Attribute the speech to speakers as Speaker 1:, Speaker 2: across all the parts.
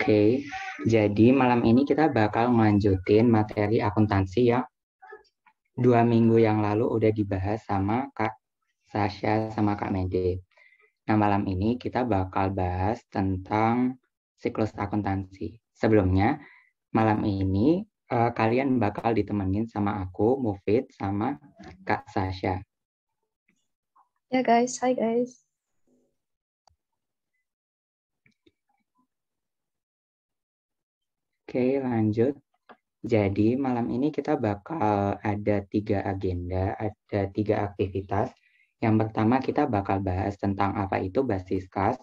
Speaker 1: Oke, jadi malam ini kita bakal melanjutin materi akuntansi yang 2 minggu yang lalu udah dibahas sama Kak Sasha sama Kak Mede. Nah, malam ini kita bakal bahas tentang siklus akuntansi. Sebelumnya, malam ini kalian bakal ditemenin sama aku, Mufid, sama Kak Sasha.
Speaker 2: Ya guys, hai guys.
Speaker 1: Oke, lanjut. Jadi malam ini kita bakal ada 3 agenda, ada 3 aktivitas. Yang pertama kita bakal bahas tentang apa itu basis kas.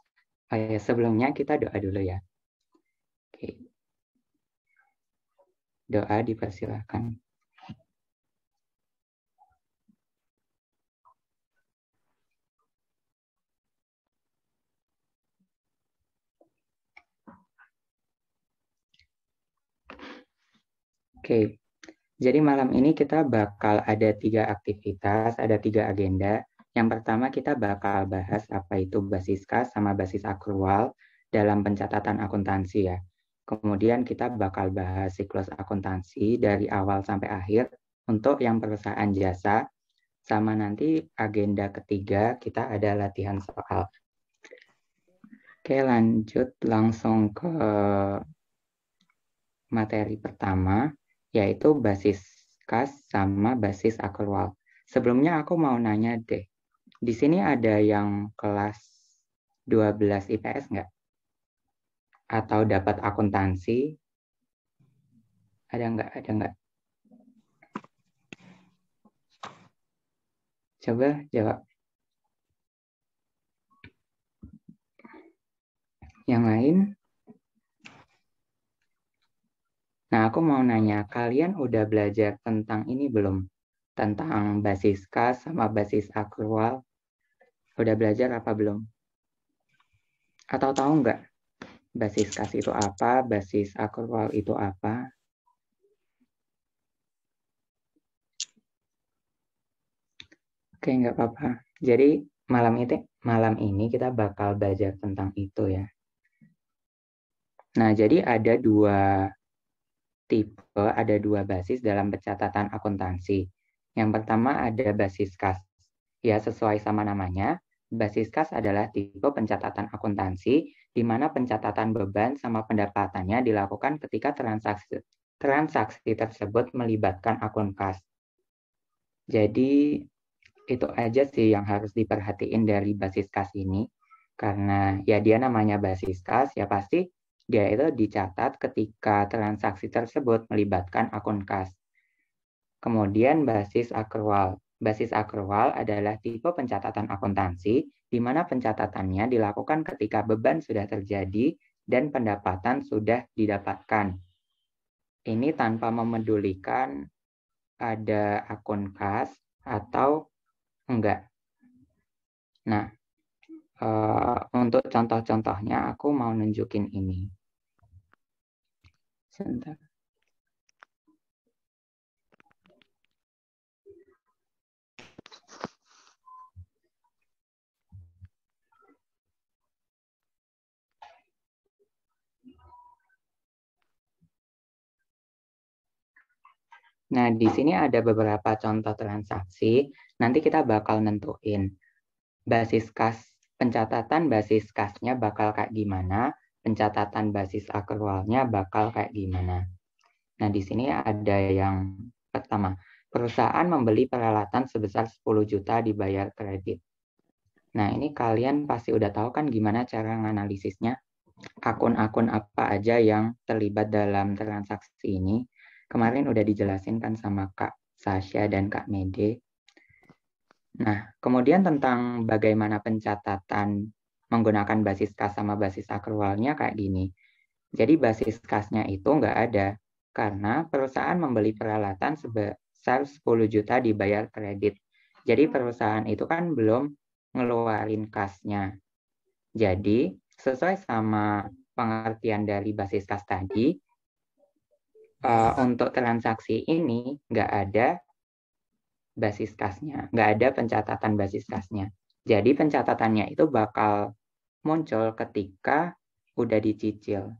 Speaker 1: Sebelumnya kita doa dulu ya. Oke. Doa dipersilahkan. Oke, jadi malam ini kita bakal ada 3 aktivitas, ada 3 agenda. Yang pertama kita bakal bahas apa itu basis kas sama basis akrual dalam pencatatan akuntansi ya. Kemudian kita bakal bahas siklus akuntansi dari awal sampai akhir untuk yang perusahaan jasa, sama nanti agenda ketiga kita ada latihan soal. Oke, lanjut langsung ke materi pertama, yaitu basis kas sama basis akrual. Sebelumnya aku mau nanya deh, di sini ada yang kelas 12 IPS nggak? Atau dapat akuntansi? Ada nggak? Ada nggak? Coba jawab. Yang lain? Nah, aku mau nanya, kalian udah belajar tentang ini belum? Tentang basis kas sama basis akrual? Udah belajar apa belum? Atau tahu nggak basis kas itu apa, basis akrual itu apa? Oke, nggak apa-apa. Jadi malam ini kita bakal belajar tentang itu ya. Nah, jadi ada 2 tipe, ada 2 basis dalam pencatatan akuntansi. Yang pertama ada basis kas. Ya, sesuai sama namanya, basis kas adalah tipe pencatatan akuntansi di mana pencatatan beban sama pendapatannya dilakukan ketika transaksi tersebut melibatkan akun kas. Jadi itu aja sih yang harus diperhatiin dari basis kas ini. Karena ya dia namanya basis kas, ya pasti dia itu dicatat ketika transaksi tersebut melibatkan akun kas. Kemudian basis akrual. Basis akrual adalah tipe pencatatan akuntansi di mana pencatatannya dilakukan ketika beban sudah terjadi dan pendapatan sudah didapatkan. Ini tanpa memedulikan ada akun kas atau enggak. Nah, untuk contoh-contohnya aku mau nunjukin ini. Sebentar. Nah, di sini ada beberapa contoh transaksi. Nanti kita bakal nentuin basis kas, pencatatan basis kasnya bakal kayak gimana, pencatatan basis akrualnya bakal kayak gimana. Nah, di sini ada yang pertama, perusahaan membeli peralatan sebesar 10 juta dibayar kredit. Nah, ini kalian pasti udah tahu kan gimana cara menganalisisnya, akun-akun apa aja yang terlibat dalam transaksi ini. Kemarin udah dijelasin kan sama Kak Sasha dan Kak Mede. Nah, kemudian tentang bagaimana pencatatan menggunakan basis kas sama basis akrualnya kayak gini. Jadi basis kasnya itu nggak ada karena perusahaan membeli peralatan sebesar 10 juta dibayar kredit. Jadi perusahaan itu kan belum ngeluarin kasnya. Jadi sesuai sama pengertian dari basis kas tadi, untuk transaksi ini nggak ada basis kasnya, nggak ada pencatatan basis kasnya. Jadi pencatatannya itu bakal muncul ketika udah dicicil.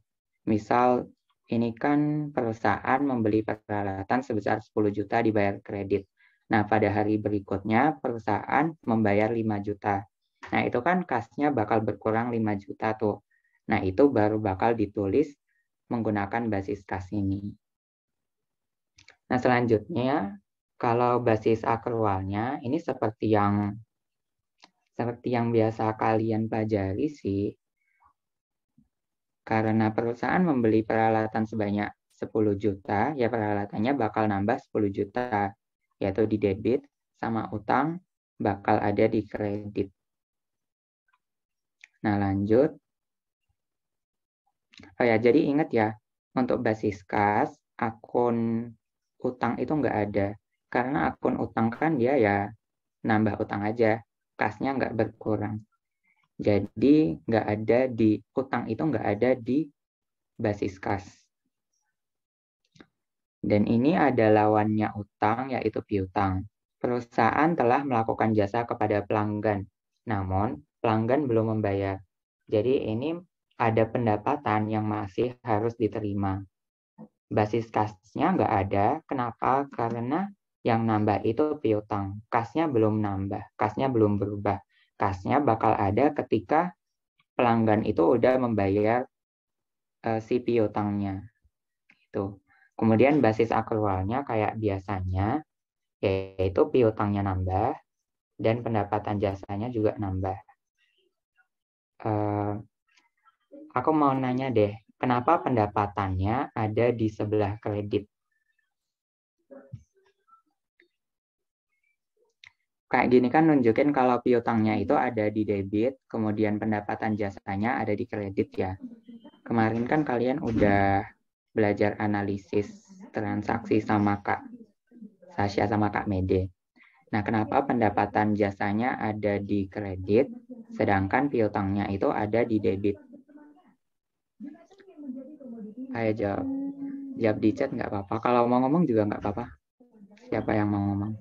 Speaker 1: Misal, ini kan perusahaan membeli peralatan sebesar 10 juta dibayar kredit. Nah, pada hari berikutnya perusahaan membayar 5 juta. Nah, itu kan kasnya bakal berkurang 5 juta tuh. Nah, itu baru bakal ditulis menggunakan basis kas ini. Nah, selanjutnya, kalau basis akrualnya, ini seperti yang biasa kalian pelajari sih. Karena perusahaan membeli peralatan sebanyak 10 juta, ya peralatannya bakal nambah 10 juta, yaitu di debit sama utang bakal ada di kredit. Nah, lanjut. Oh ya, jadi ingat ya, untuk basis kas, akun utang itu nggak ada. Karena akun utang kan dia ya nambah utang aja, kasnya nggak berkurang. Jadi nggak ada di utang itu nggak ada di basis kas. Dan ini ada lawannya utang yaitu piutang. Perusahaan telah melakukan jasa kepada pelanggan, namun pelanggan belum membayar. Jadi ini ada pendapatan yang masih harus diterima. Basis kasnya nggak ada. Kenapa? Karena yang nambah itu piutang. Kasnya belum nambah, kasnya belum berubah. Kasnya bakal ada ketika pelanggan itu udah membayar si piutangnya. Gitu. Kemudian basis akrualnya kayak biasanya, yaitu piutangnya nambah dan pendapatan jasanya juga nambah. Aku mau nanya deh, kenapa pendapatannya ada di sebelah kredit? Kayak gini kan nunjukin kalau piutangnya itu ada di debit, kemudian pendapatan jasanya ada di kredit ya. Kemarin kan kalian udah belajar analisis transaksi sama Kak Sasha sama Kak Mede. Nah, kenapa pendapatan jasanya ada di kredit, sedangkan piutangnya itu ada di debit? Ayo jawab. Jawab di chat nggak apa-apa. Kalau mau ngomong juga nggak apa-apa. Siapa yang mau ngomong?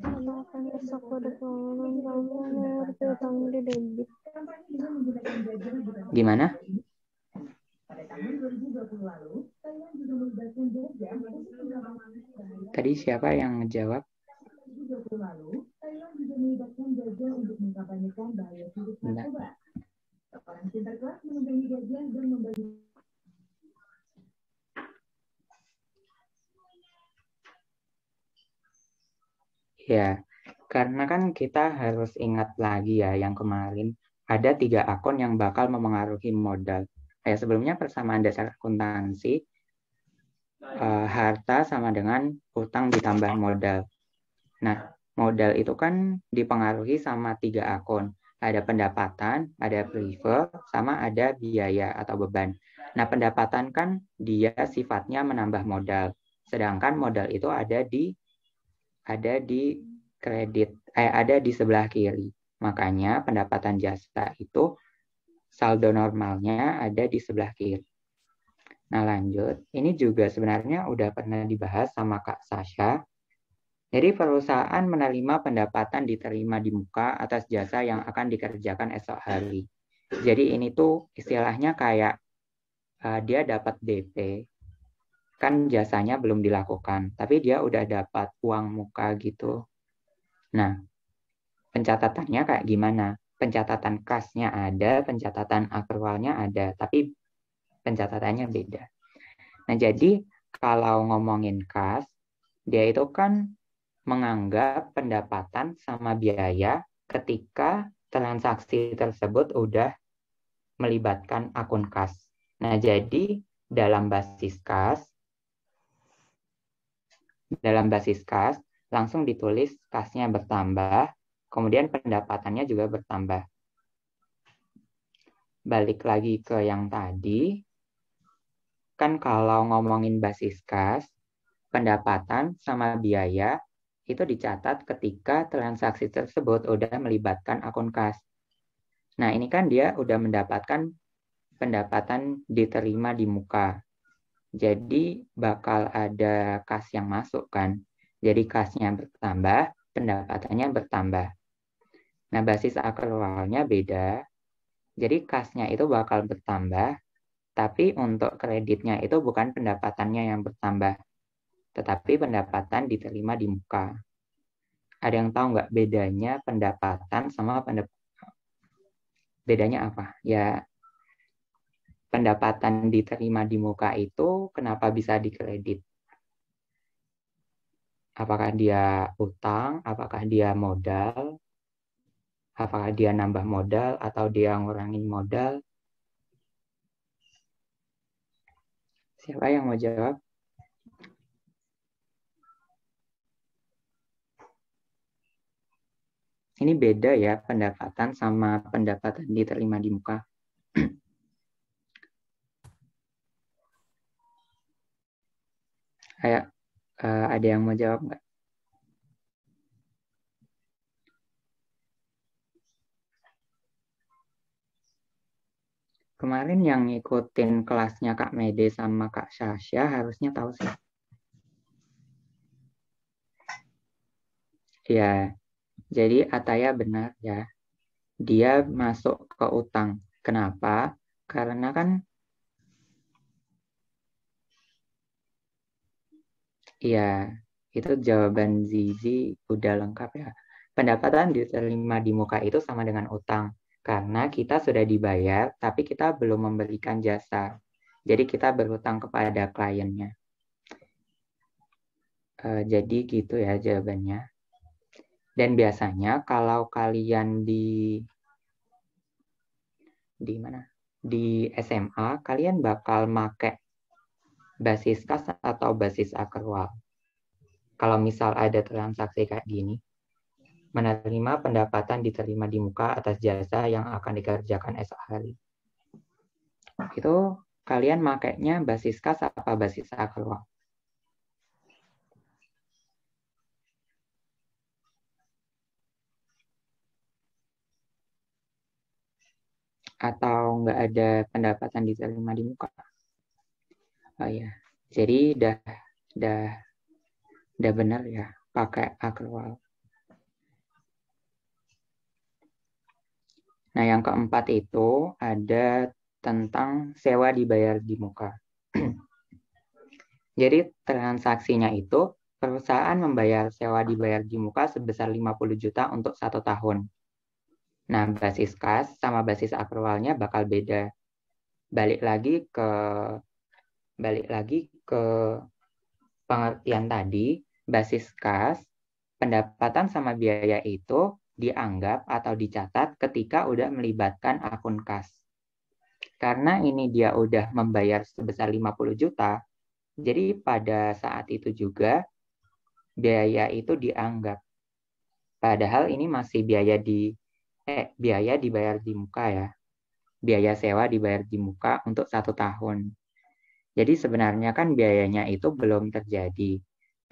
Speaker 1: Gimana? Tadi siapa yang ngejawab? Bentar. Ya, karena kan kita harus ingat lagi ya yang kemarin ada 3 akun yang bakal memengaruhi modal. Kayak sebelumnya persamaan dasar akuntansi, harta sama dengan utang ditambah modal. Nah, modal itu kan dipengaruhi sama 3 akun. Ada pendapatan, ada prefer, sama ada biaya atau beban. Nah, pendapatan kan dia sifatnya menambah modal. Sedangkan modal itu ada di kredit, ada di sebelah kiri. Makanya pendapatan jasa itu saldo normalnya ada di sebelah kiri. Nah, lanjut. Ini juga sebenarnya udah pernah dibahas sama Kak Sasha. Jadi perusahaan menerima pendapatan diterima di muka atas jasa yang akan dikerjakan esok hari. Jadi ini tuh istilahnya kayak dia dapat DP, kan jasanya belum dilakukan, tapi dia udah dapat uang muka gitu. Nah, pencatatannya kayak gimana? Pencatatan kasnya ada, pencatatan akrualnya ada, tapi pencatatannya beda. Nah, jadi kalau ngomongin kas, dia itu kan menganggap pendapatan sama biaya ketika transaksi tersebut udah melibatkan akun kas. Nah, jadi dalam basis kas langsung ditulis kasnya bertambah, kemudian pendapatannya juga bertambah. Balik lagi ke yang tadi, kan kalau ngomongin basis kas, pendapatan sama biaya itu dicatat ketika transaksi tersebut udah melibatkan akun kas. Nah, ini kan dia udah mendapatkan pendapatan diterima di muka. Jadi bakal ada kas yang masuk kan. Jadi kasnya bertambah, pendapatannya bertambah. Nah, basis akrualnya beda. Jadi kasnya itu bakal bertambah, tapi untuk kreditnya itu bukan pendapatannya yang bertambah, tetapi pendapatan diterima di muka. Ada yang tahu nggak bedanya pendapatan sama bedanya apa? Ya, pendapatan diterima di muka itu kenapa bisa dikredit? Apakah dia utang, apakah dia modal, apakah dia nambah modal, atau dia ngurangin modal? Siapa yang mau jawab? Ini beda ya pendapatan sama pendapatan diterima di muka. Kayak ada yang mau jawab nggak? Kemarin yang ngikutin kelasnya Kak Mede sama Kak Sasha harusnya tahu sih. Ya, jadi Ataya benar ya. Dia masuk ke utang. Kenapa? Karena kan ya itu jawaban Zizi udah lengkap ya. Pendapatan diterima di muka itu sama dengan utang. Karena kita sudah dibayar, tapi kita belum memberikan jasa. Jadi kita berhutang kepada kliennya. Jadi gitu ya jawabannya. Dan biasanya kalau kalian di mana? Di SMA, kalian bakal make basis kas atau basis akrual. Kalau misal ada transaksi kayak gini, menerima pendapatan diterima di muka atas jasa yang akan dikerjakan esok hari. Itu kalian makainya basis kas apa basis akrual? Atau nggak ada pendapatan diterima di muka? Oh ya, jadi udah benar ya pakai akrual. Nah, yang keempat itu ada tentang sewa dibayar di muka. Jadi transaksinya itu perusahaan membayar sewa dibayar di muka sebesar 50 juta untuk 1 tahun. Nah, basis kas sama basis akrualnya bakal beda. Balik lagi ke balik lagi ke pengertian tadi, basis kas, pendapatan sama biaya itu dianggap atau dicatat ketika udah melibatkan akun kas. Karena ini dia udah membayar sebesar 50 juta, jadi pada saat itu juga biaya itu dianggap. Padahal ini masih biaya dibayar di muka ya. Biaya sewa dibayar di muka untuk 1 tahun. Jadi sebenarnya kan biayanya itu belum terjadi,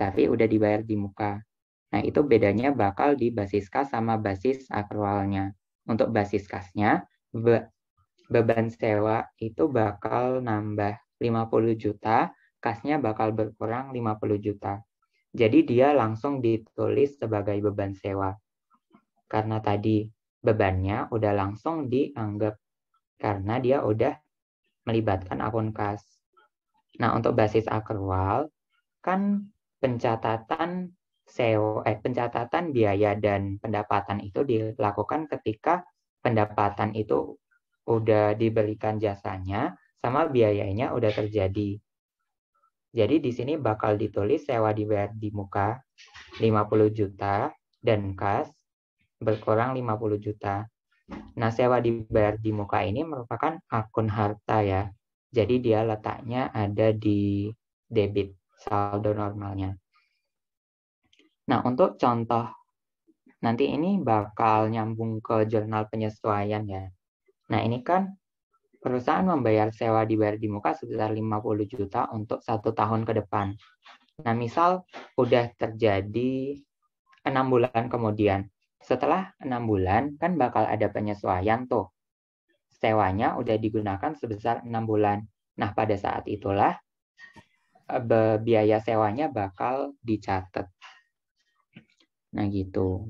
Speaker 1: tapi udah dibayar di muka. Nah, itu bedanya bakal di basis kas sama basis akrualnya. Untuk basis kasnya, beban sewa itu bakal nambah 50 juta, kasnya bakal berkurang 50 juta. Jadi dia langsung ditulis sebagai beban sewa. Karena tadi bebannya udah langsung dianggap karena dia udah melibatkan akun kas. Nah, untuk basis akrual kan pencatatan biaya dan pendapatan itu dilakukan ketika pendapatan itu udah diberikan jasanya sama biayanya udah terjadi. Jadi di sini bakal ditulis sewa dibayar di muka 50 juta dan kas berkurang 50 juta. Nah, sewa dibayar di muka ini merupakan akun harta ya. Jadi dia letaknya ada di debit saldo normalnya. Nah, untuk contoh nanti ini bakal nyambung ke jurnal penyesuaian ya. Nah, ini kan perusahaan membayar sewa dibayar di muka sebesar 50 juta untuk 1 tahun ke depan. Nah, misal udah terjadi 6 bulan kemudian. Setelah 6 bulan kan bakal ada penyesuaian tuh. Sewanya udah digunakan sebesar 6 bulan. Nah, pada saat itulah biaya sewanya bakal dicatat. Nah, gitu.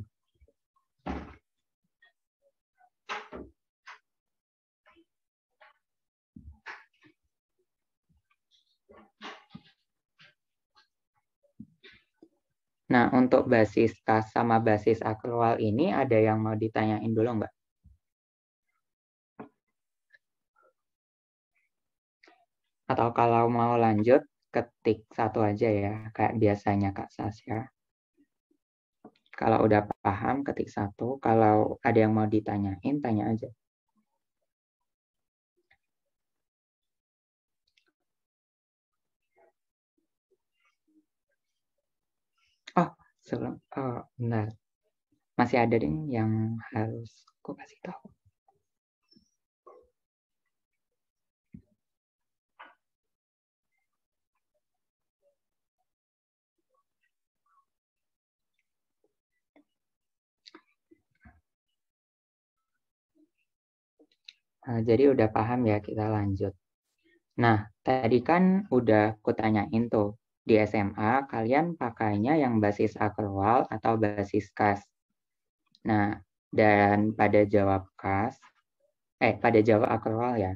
Speaker 1: Nah, untuk basis kas sama basis akrual ini ada yang mau ditanyain dulu nggak? Atau kalau mau lanjut, ketik satu aja ya, kayak biasanya Kak Sasya. Kalau udah paham, ketik satu. Kalau ada yang mau ditanyain, tanya aja. Oh, benar. Masih ada ding yang harus aku kasih tahu. Jadi udah paham ya, kita lanjut. Nah, tadi kan udah aku tanyain tuh, di SMA kalian pakainya yang basis akrual atau basis kas. Nah, dan pada jawab akrual ya,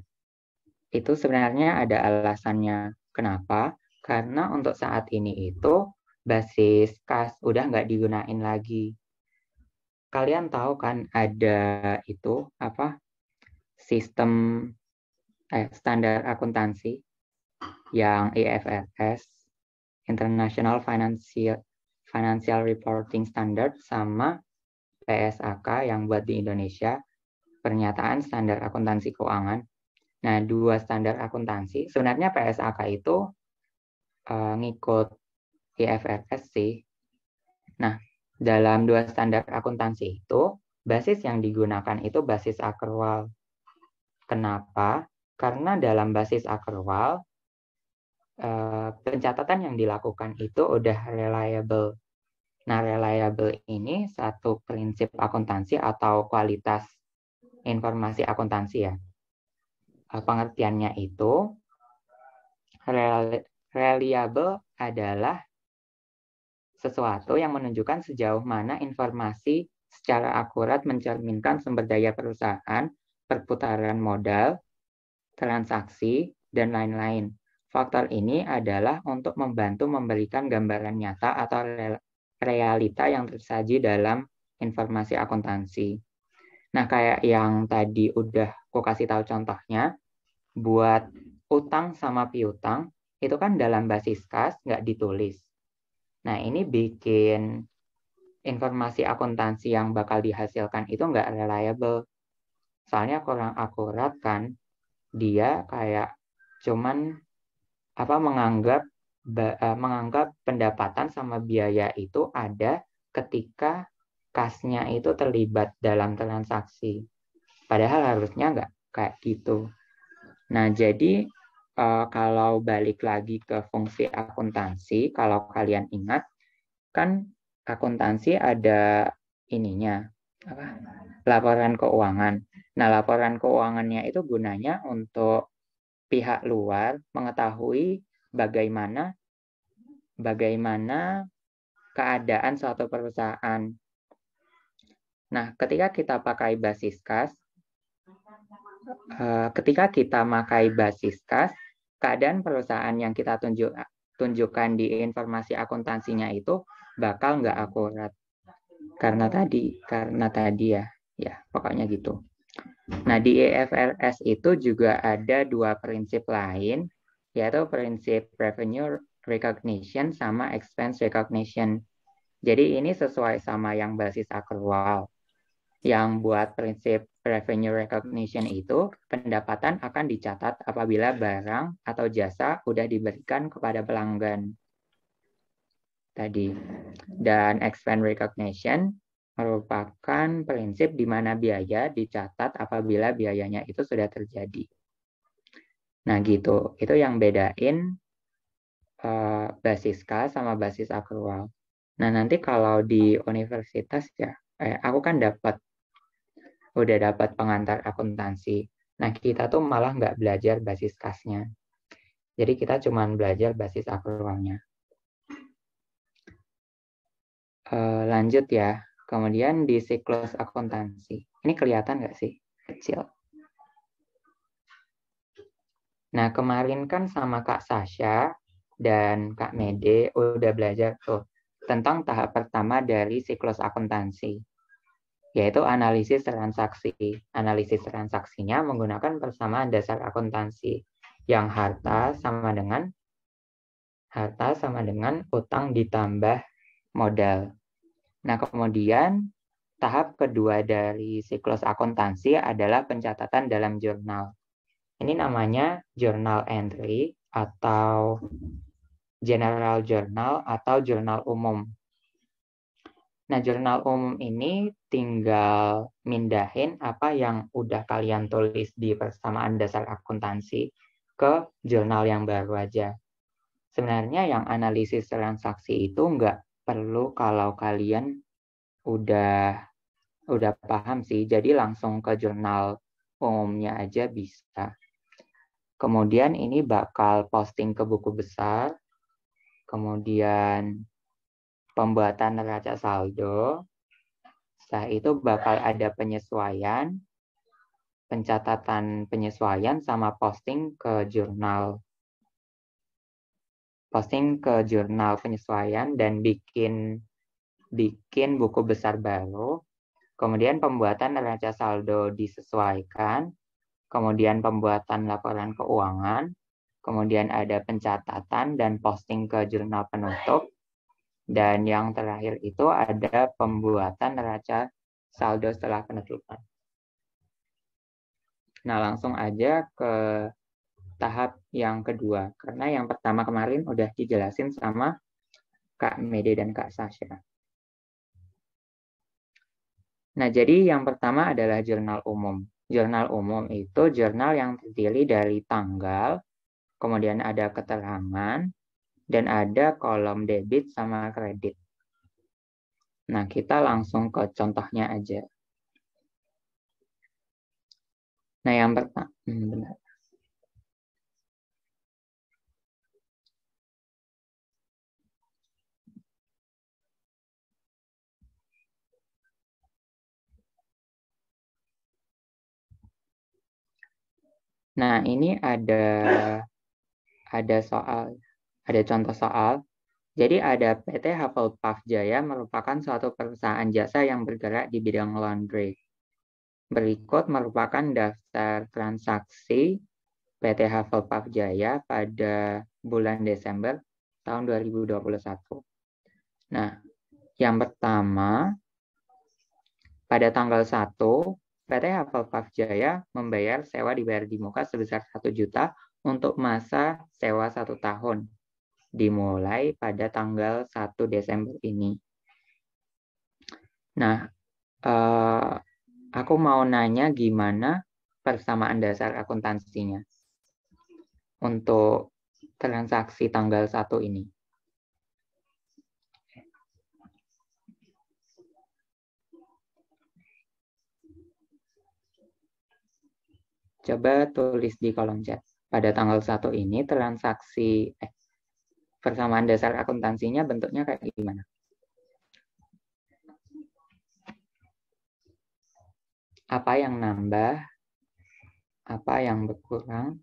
Speaker 1: itu sebenarnya ada alasannya. Kenapa? Karena untuk saat ini itu basis kas udah nggak digunain lagi. Kalian tahu kan ada itu apa sistem standar akuntansi yang IFRS, International Financial Reporting Standard, sama PSAK yang buat di Indonesia, Pernyataan Standar Akuntansi Keuangan. Nah, dua standar akuntansi, sebenarnya PSAK itu ngikut IFRS sih. Nah, dalam dua standar akuntansi itu, basis yang digunakan itu basis akrual. Kenapa? Karena dalam basis akrual, pencatatan yang dilakukan itu udah reliable. Nah, reliable ini satu prinsip akuntansi atau kualitas informasi akuntansi ya. Pengertiannya itu, reliable adalah sesuatu yang menunjukkan sejauh mana informasi secara akurat mencerminkan sumber daya perusahaan, perputaran modal, transaksi, dan lain-lain. Faktor ini adalah untuk membantu memberikan gambaran nyata atau realita yang tersaji dalam informasi akuntansi. Nah, kayak yang tadi udah aku kasih tahu contohnya, buat utang sama piutang, itu kan dalam basis kas nggak ditulis. Nah, ini bikin informasi akuntansi yang bakal dihasilkan itu nggak reliable. Soalnya kurang akurat kan, dia kayak cuman menganggap pendapatan sama biaya itu ada ketika kasnya itu terlibat dalam transaksi. Padahal harusnya nggak kayak gitu. Nah, jadi kalau balik lagi ke fungsi akuntansi, kalau kalian ingat, kan akuntansi ada ininya, laporan keuangan. Nah, laporan keuangannya itu gunanya untuk pihak luar mengetahui bagaimana keadaan suatu perusahaan. Nah, ketika kita pakai basis kas, keadaan perusahaan yang kita tunjukkan di informasi akuntansinya itu bakal nggak akurat. Karena tadi ya pokoknya gitu. Nah, di IFRS itu juga ada dua prinsip lain, yaitu prinsip revenue recognition sama expense recognition. Jadi ini sesuai sama yang basis akrual. Yang buat prinsip revenue recognition itu, pendapatan akan dicatat apabila barang atau jasa udah diberikan kepada pelanggan. Tadi. Dan expense recognition merupakan prinsip di mana biaya dicatat apabila biayanya itu sudah terjadi. Nah gitu, itu yang bedain basis kas sama basis akrual. Nah nanti kalau di universitas ya, aku kan udah dapat pengantar akuntansi. Nah kita tuh malah nggak belajar basis kasnya. Jadi kita cuma belajar basis akrualnya. Lanjut ya. Kemudian di siklus akuntansi. Ini kelihatan nggak sih? Kecil. Nah, kemarin kan sama Kak Sasha dan Kak Mede udah belajar tuh tentang tahap pertama dari siklus akuntansi, yaitu analisis transaksi. Analisis transaksinya menggunakan persamaan dasar akuntansi, yang harta sama dengan utang ditambah modal. Nah, kemudian tahap kedua dari siklus akuntansi adalah pencatatan dalam jurnal. Ini namanya journal entry atau general journal atau jurnal umum. Nah, jurnal umum ini tinggal mindahin apa yang udah kalian tulis di persamaan dasar akuntansi ke jurnal yang baru aja. Sebenarnya yang analisis transaksi itu nggak perlu kalau kalian udah paham sih, jadi langsung ke jurnal umumnya aja bisa. Kemudian ini bakal posting ke buku besar, kemudian pembuatan neraca saldo, setelah itu bakal ada penyesuaian, pencatatan penyesuaian sama posting ke jurnal penyesuaian dan bikin buku besar baru. Kemudian pembuatan neraca saldo disesuaikan, kemudian pembuatan laporan keuangan, kemudian ada pencatatan dan posting ke jurnal penutup, dan yang terakhir itu ada pembuatan neraca saldo setelah penutupan. Nah, langsung aja ke tahap yang kedua, karena yang pertama kemarin udah dijelasin sama Kak Mede dan Kak Sasha. Nah, jadi yang pertama adalah jurnal umum. Jurnal umum itu jurnal yang terdiri dari tanggal, kemudian ada keterangan, dan ada kolom debit sama kredit. Nah, kita langsung ke contohnya aja. Nah, yang pertama, benar. Nah, ini ada contoh soal. Jadi ada PT Hufflepuff Jaya merupakan suatu perusahaan jasa yang bergerak di bidang laundry. Berikut merupakan daftar transaksi PT Hufflepuff Jaya pada bulan Desember tahun 2021. Nah, yang pertama, pada tanggal 1, PT Hufflepuff Jaya membayar sewa dibayar di muka sebesar 1 juta untuk masa sewa 1 tahun, dimulai pada tanggal 1 Desember ini. Nah, aku mau nanya gimana persamaan dasar akuntansinya untuk transaksi tanggal 1 ini. Coba tulis di kolom chat. Pada tanggal 1 ini transaksi persamaan dasar akuntansinya bentuknya kayak gimana? Apa yang nambah? Apa yang berkurang?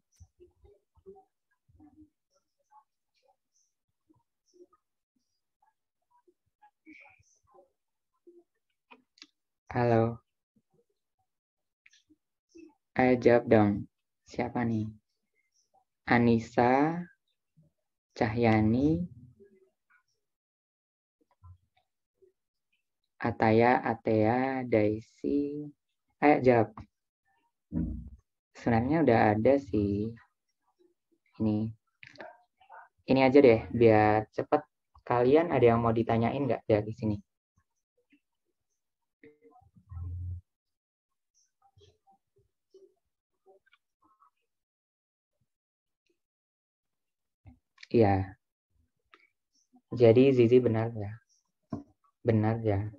Speaker 1: Halo. Ayo jawab dong. Siapa nih? Anissa, Cahyani, Ataya, Atea, Daisy. Ayo jawab. Sebenarnya udah ada sih. Ini aja deh, biar cepet. Kalian ada yang mau ditanyain nggak dari sini? Iya. Jadi Zizi benar ya. Benar ya.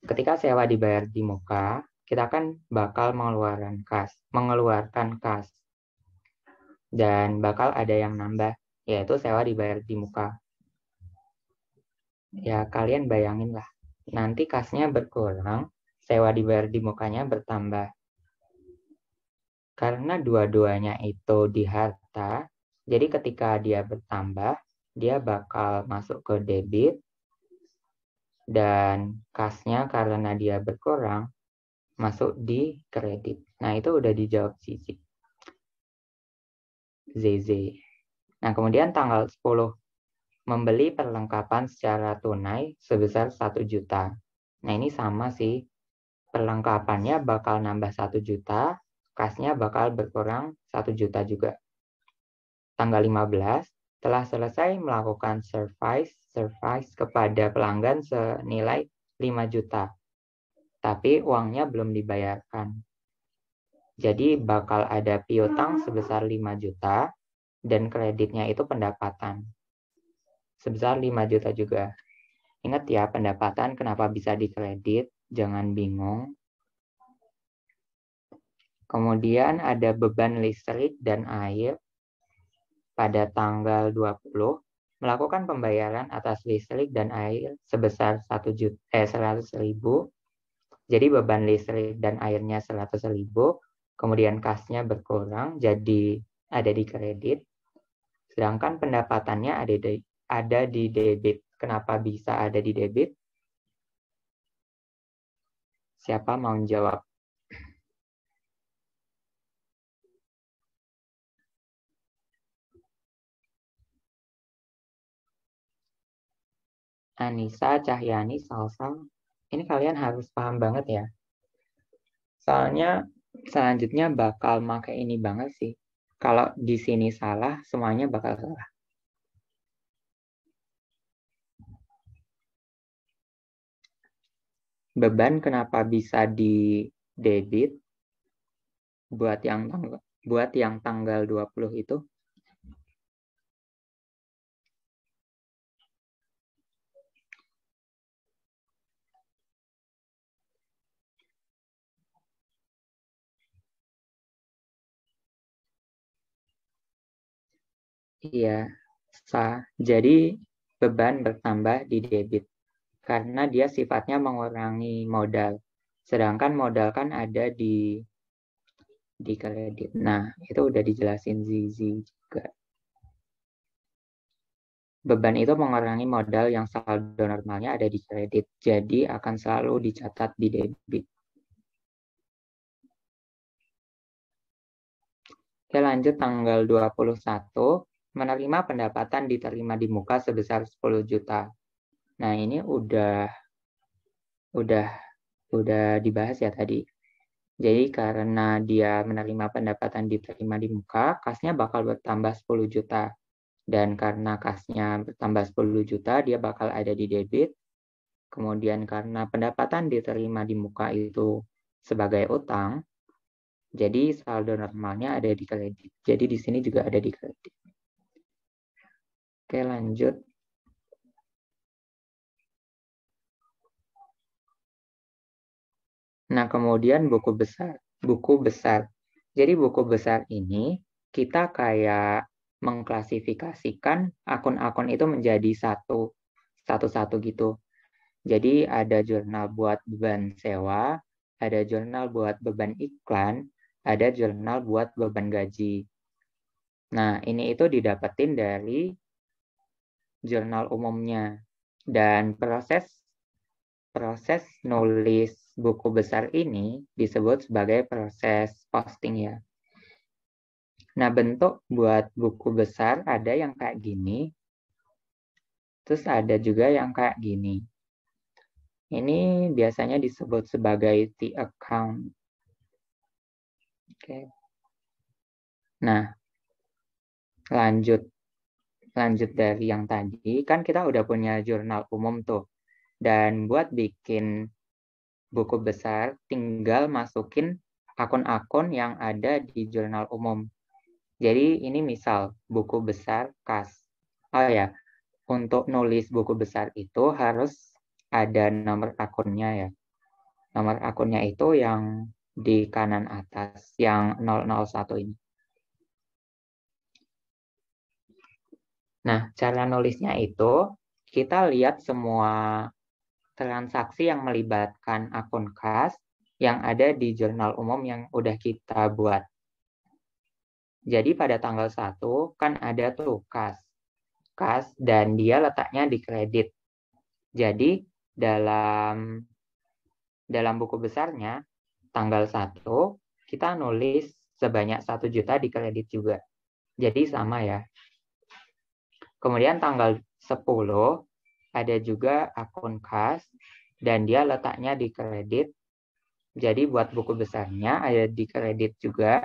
Speaker 1: Ketika sewa dibayar di muka, kita kan bakal mengeluarkan kas. Dan bakal ada yang nambah, yaitu sewa dibayar di muka. Ya, kalian bayangin lah. Nanti kasnya berkurang, sewa dibayar di mukanya bertambah. Karena dua-duanya itu di harta, jadi ketika dia bertambah, dia bakal masuk ke debit, Dan kasnya karena dia berkurang, masuk di kredit. Nah, itu udah dijawab Zizi. ZZ. Nah, kemudian tanggal 10, membeli perlengkapan secara tunai sebesar 1 juta. Nah, ini sama sih. Perlengkapannya bakal nambah 1 juta, kasnya bakal berkurang 1 juta juga. Tanggal 15, telah selesai melakukan service kepada pelanggan senilai 5 juta. Tapi uangnya belum dibayarkan. Jadi bakal ada piutang sebesar 5 juta dan kreditnya itu pendapatan. Sebesar 5 juta juga. Ingat ya, pendapatan kenapa bisa dikredit, jangan bingung. Kemudian ada beban listrik dan air pada tanggal 20 melakukan pembayaran atas listrik dan air sebesar 100.000. Jadi beban listrik dan airnya 100.000, kemudian kasnya berkurang jadi ada di kredit. Sedangkan pendapatannya ada di debit. Kenapa bisa ada di debit? Siapa mau jawab? Anissa, Cahyani, Salsa. Ini kalian harus paham banget ya. Soalnya selanjutnya bakal pakai ini banget sih. Kalau di sini salah, semuanya bakal salah. Beban kenapa bisa di debit? Buat yang tanggal 20 itu. Iya, jadi beban bertambah di debit karena dia sifatnya mengurangi modal. Sedangkan modal kan ada di kredit. Nah, itu udah dijelasin Zizi juga. Beban itu mengurangi modal yang saldo normalnya ada di kredit. Jadi akan selalu dicatat di debit. Oke, lanjut tanggal 21, menerima pendapatan diterima di muka sebesar 10 juta. Nah, ini udah dibahas ya tadi. Jadi karena dia menerima pendapatan diterima di muka, kasnya bakal bertambah 10 juta. Dan karena kasnya bertambah 10 juta, dia bakal ada di debit. Kemudian karena pendapatan diterima di muka itu sebagai utang, jadi saldo normalnya ada di kredit. Jadi di sini juga ada di kredit. Oke, lanjut. Nah, kemudian buku besar. Buku besar. Jadi buku besar ini kita kayak mengklasifikasikan akun-akun itu menjadi satu-satu gitu. Jadi ada jurnal buat beban sewa, ada jurnal buat beban iklan, ada jurnal buat beban gaji. Nah, ini itu didapetin dari jurnal umumnya. Dan proses nulis buku besar ini disebut sebagai proses posting ya. Nah, bentuk buat buku besar ada yang kayak gini, terus ada juga yang kayak gini. Ini biasanya disebut sebagai T account. Oke. Nah, lanjut dari yang tadi, kan kita udah punya jurnal umum tuh. Dan buat bikin buku besar, tinggal masukin akun-akun yang ada di jurnal umum. Jadi ini misal buku besar kas. Oh ya, untuk nulis buku besar itu harus ada nomor akunnya ya. Nomor akunnya itu yang di kanan atas, yang 001 ini. Nah, cara nulisnya itu kita lihat semua transaksi yang melibatkan akun kas yang ada di jurnal umum yang udah kita buat. Jadi pada tanggal 1 kan ada tuh kas dan dia letaknya di kredit. Jadi dalam buku besarnya, tanggal 1, kita nulis sebanyak 1 juta di kredit juga. Jadi sama ya. Kemudian tanggal 10, ada juga akun kas, dan dia letaknya di kredit. Jadi buat buku besarnya ada di kredit juga.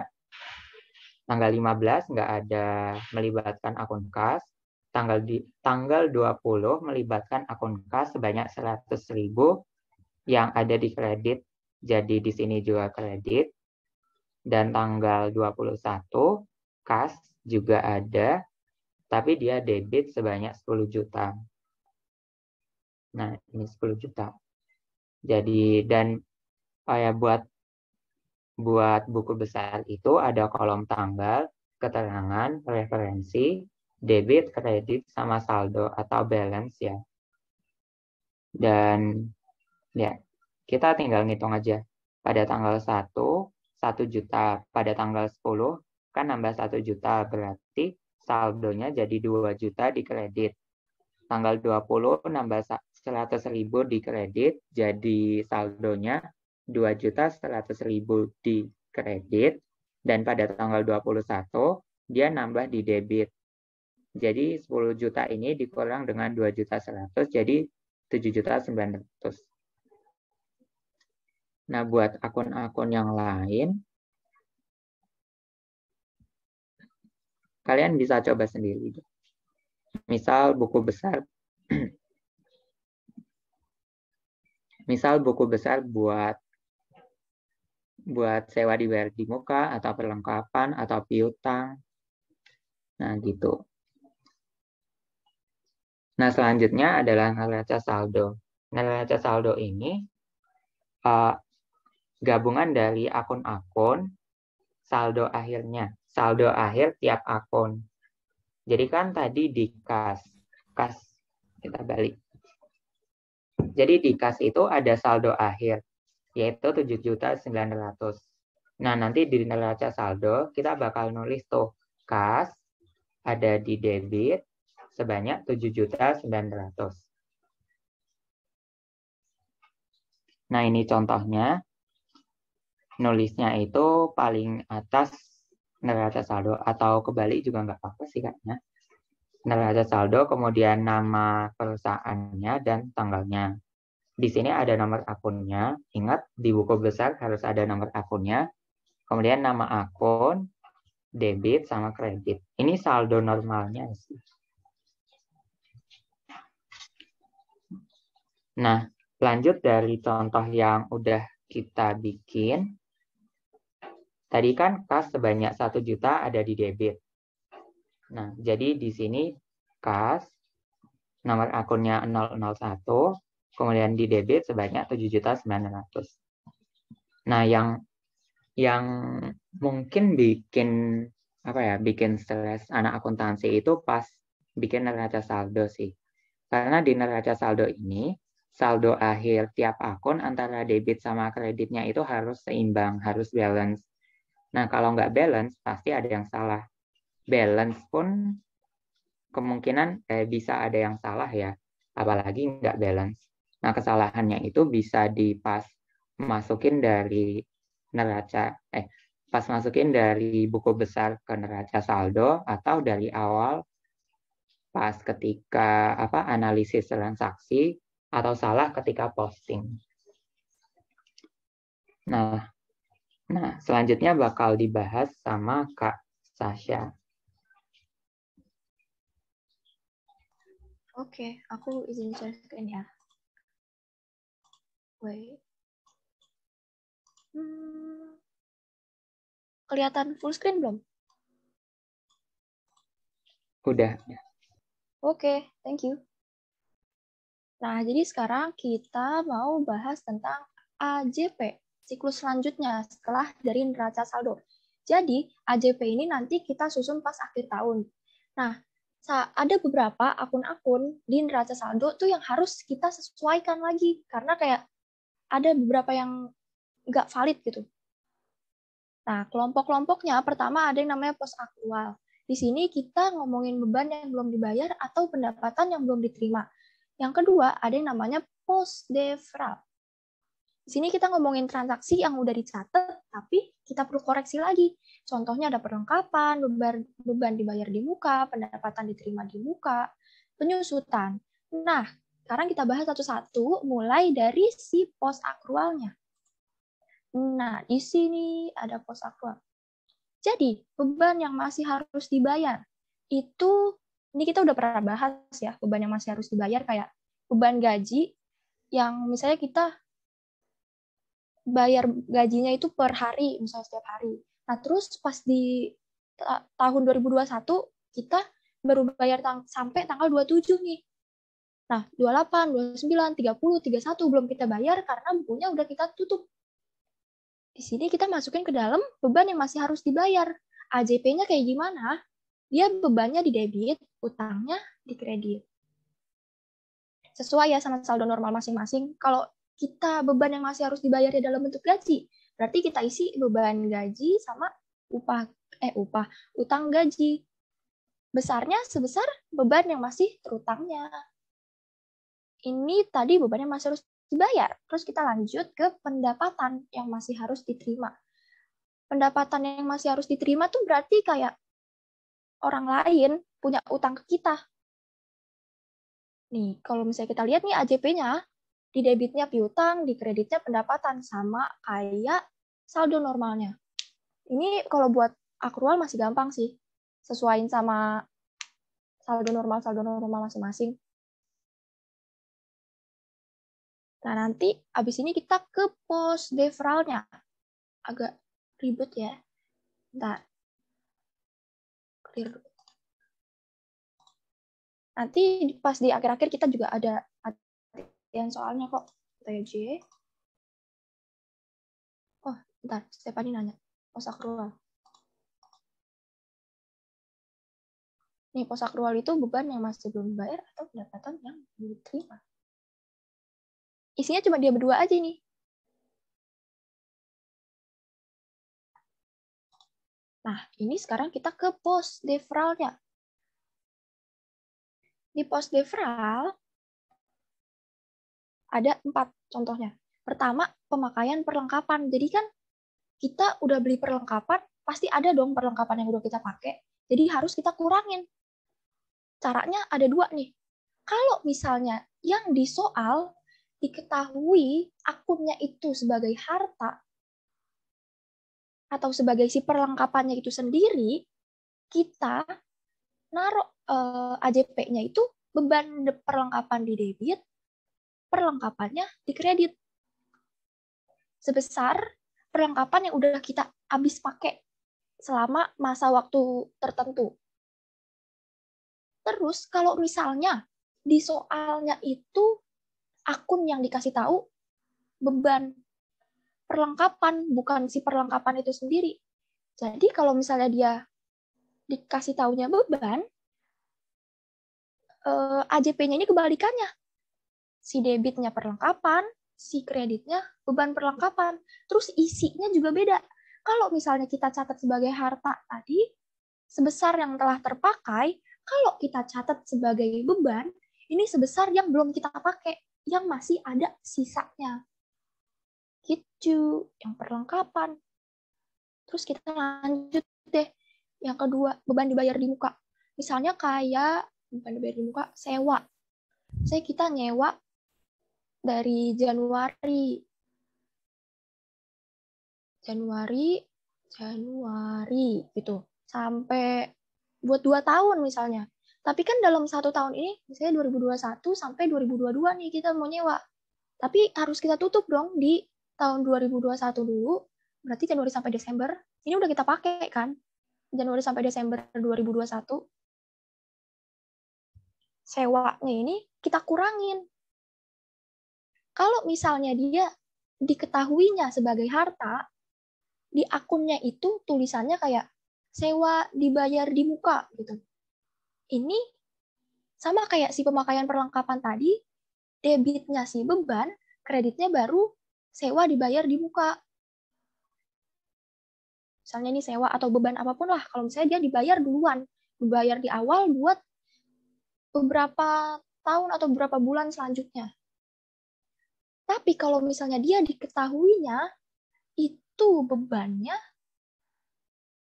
Speaker 1: Tanggal 15 nggak ada melibatkan akun kas. Tanggal 20 melibatkan akun kas sebanyak 100.000 yang ada di kredit. Jadi di sini juga kredit. Dan tanggal 21 kas juga ada, tapi dia debit sebanyak 10 juta. Nah, ini 10 juta. Jadi, dan buat buku besar itu ada kolom tanggal, keterangan, referensi, debit, kredit, sama saldo atau balance ya. Dan ya, kita tinggal ngitung aja. Pada tanggal 1 juta. Pada tanggal 10 kan nambah 1 juta, berarti saldonya jadi 2 juta di kredit. Tanggal 20 nambah 100.000 di kredit, jadi saldonya 2.100.000 di kredit. Dan pada tanggal 21 dia nambah di debit. Jadi 10 juta ini dikurang dengan 2.100.000, jadi 7.900.000. Nah, buat akun-akun yang lain, kalian bisa coba sendiri. Misal buku besar, buat sewa dibayar di muka, atau perlengkapan, atau piutang. Nah, gitu. Nah, selanjutnya adalah neraca saldo. Neraca saldo ini gabungan dari akun-akun, saldo akhirnya. Saldo akhir tiap akun. Jadi kan tadi di kas kita balik. Jadi di kas itu ada saldo akhir, yaitu 7.900.000. Nah, nanti di neraca saldo kita bakal nulis tuh kas ada di debit sebanyak 7.900.000. Nah, ini contohnya. Nulisnya itu paling atas neraca saldo, atau kebalik juga nggak apa-apa sih kayaknya. Neraca saldo, kemudian nama perusahaannya dan tanggalnya. Di sini ada nomor akunnya. Ingat, di buku besar harus ada nomor akunnya. Kemudian nama akun, debit, sama kredit. Ini saldo normalnya sih. Nah, lanjut dari contoh yang udah kita bikin. Tadi kan kas sebanyak 1 juta ada di debit. Nah, jadi di sini kas, nomor akunnya 001, kemudian di debit sebanyak 7.900.000. Nah, yang mungkin bikin stres anak akuntansi itu pas bikin neraca saldo sih. Karena di neraca saldo ini, saldo akhir tiap akun antara debit sama kreditnya itu harus seimbang, harus balance. Nah, kalau nggak balance, pasti ada yang salah. Balance pun kemungkinan bisa ada yang salah ya, apalagi nggak balance. Nah, kesalahannya itu bisa masukin dari buku besar ke neraca saldo, atau dari awal pas ketika analisis transaksi, atau salah ketika posting. Nah, selanjutnya bakal dibahas sama Kak Sasha.
Speaker 2: Oke, aku izin share screen ya. Wait. Kelihatan full screen belum?
Speaker 1: Udah.
Speaker 2: Oke, thank you. Nah, jadi sekarang kita mau bahas tentang AJP, siklus selanjutnya setelah dari neraca saldo. Jadi, AJP ini nanti kita susun pas akhir tahun. Nah, ada beberapa akun-akun di neraca saldo tuh yang harus kita sesuaikan lagi, karena kayak ada beberapa yang nggak valid gitu. Nah, kelompok-kelompoknya pertama ada yang namanya pos aktual. Di sini kita ngomongin beban yang belum dibayar atau pendapatan yang belum diterima. Yang kedua, ada yang namanya post deferral. Di sini kita ngomongin transaksi yang udah dicatat, tapi kita perlu koreksi lagi. Contohnya ada perlengkapan, beban dibayar di muka, pendapatan diterima di muka, penyusutan. Nah, sekarang kita bahas satu-satu, mulai dari si pos akrualnya. Nah, di sini ada pos akrual. Jadi, beban yang masih harus dibayar, itu, ini kita udah pernah bahas ya, beban yang masih harus dibayar kayak beban gaji, yang misalnya kita bayar gajinya itu per hari, misalnya setiap hari. Nah, terus pas di tahun 2021, kita baru bayar sampai tanggal 27 nih. Nah, 28, 29, 30, 31 belum kita bayar karena bukunya udah kita tutup. Di sini kita masukin ke dalam beban yang masih harus dibayar. AJP-nya kayak gimana? Dia bebannya di debit, utangnya di kredit. Sesuai ya sama saldo normal masing-masing. Kalau kita beban yang masih harus dibayar dalam bentuk gaji, berarti kita isi beban gaji sama utang gaji. Besarnya sebesar beban yang masih terutangnya. Ini tadi beban yang masih harus dibayar. Terus kita lanjut ke pendapatan yang masih harus diterima. Pendapatan yang masih harus diterima tuh berarti kayak orang lain punya utang ke kita. Nih, kalau misalnya kita lihat nih AJP-nya, di debitnya piutang, di kreditnya pendapatan, sama kayak saldo normalnya. Ini kalau buat akrual masih gampang sih, sesuaiin sama saldo normal masing-masing. Nah, nanti abis ini kita ke post deferralnya. Agak ribet ya. Bentar. Clear. Nanti pas di akhir-akhir kita juga ada yang soalnya kok. TJ. Oh, bentar. Stephanie nanya. Post akrual. Nih, pos akrual itu beban yang masih belum dibayar atau pendapatan yang belum diterima. Isinya cuma dia berdua aja nih. Nah, ini sekarang kita ke pos deferralnya. Di pos deferral ada 4 contohnya. Pertama, pemakaian perlengkapan. Jadi kan kita udah beli perlengkapan, pasti ada dong perlengkapan yang udah kita pakai. Jadi harus kita kurangin. Caranya ada 2 nih. Kalau misalnya yang di soal diketahui akunnya itu sebagai harta atau sebagai si perlengkapannya itu sendiri, kita naruh AJP-nya itu beban perlengkapan di debit, perlengkapannya di kredit. Sebesar perlengkapan yang udah kita habis pakai selama masa waktu tertentu. Terus kalau misalnya di soalnya itu akun yang dikasih tahu beban perlengkapan, bukan si perlengkapan itu sendiri. Jadi kalau misalnya dia dikasih taunya beban, AJP-nya ini kebalikannya. Si debitnya perlengkapan, si kreditnya beban perlengkapan. Terus isinya juga beda. Kalau misalnya kita catat sebagai harta tadi, sebesar yang telah terpakai, kalau kita catat sebagai beban, ini sebesar yang belum kita pakai, yang masih ada sisanya. Gitu, yang perlengkapan. Terus kita lanjut deh. Yang kedua, beban dibayar di muka. Misalnya kayak beban dibayar di muka, sewa. Saya kita nyewa dari Januari gitu sampai buat 2 tahun misalnya. Tapi kan dalam 1 tahun ini, misalnya 2021 sampai 2022 nih kita mau nyewa. Tapi harus kita tutup dong di tahun 2021 dulu, berarti Januari sampai Desember. Ini udah kita pakai kan? Januari sampai Desember 2021. Sewanya ini kita kurangin. Kalau misalnya dia diketahuinya sebagai harta, di akunnya itu tulisannya kayak sewa dibayar di muka gitu. Ini sama kayak si pemakaian perlengkapan tadi, debitnya si beban, kreditnya baru sewa dibayar di muka. Misalnya ini sewa atau beban apapun lah, kalau misalnya dia dibayar duluan, dibayar di awal buat beberapa tahun atau beberapa bulan selanjutnya. Tapi kalau misalnya dia diketahuinya itu bebannya,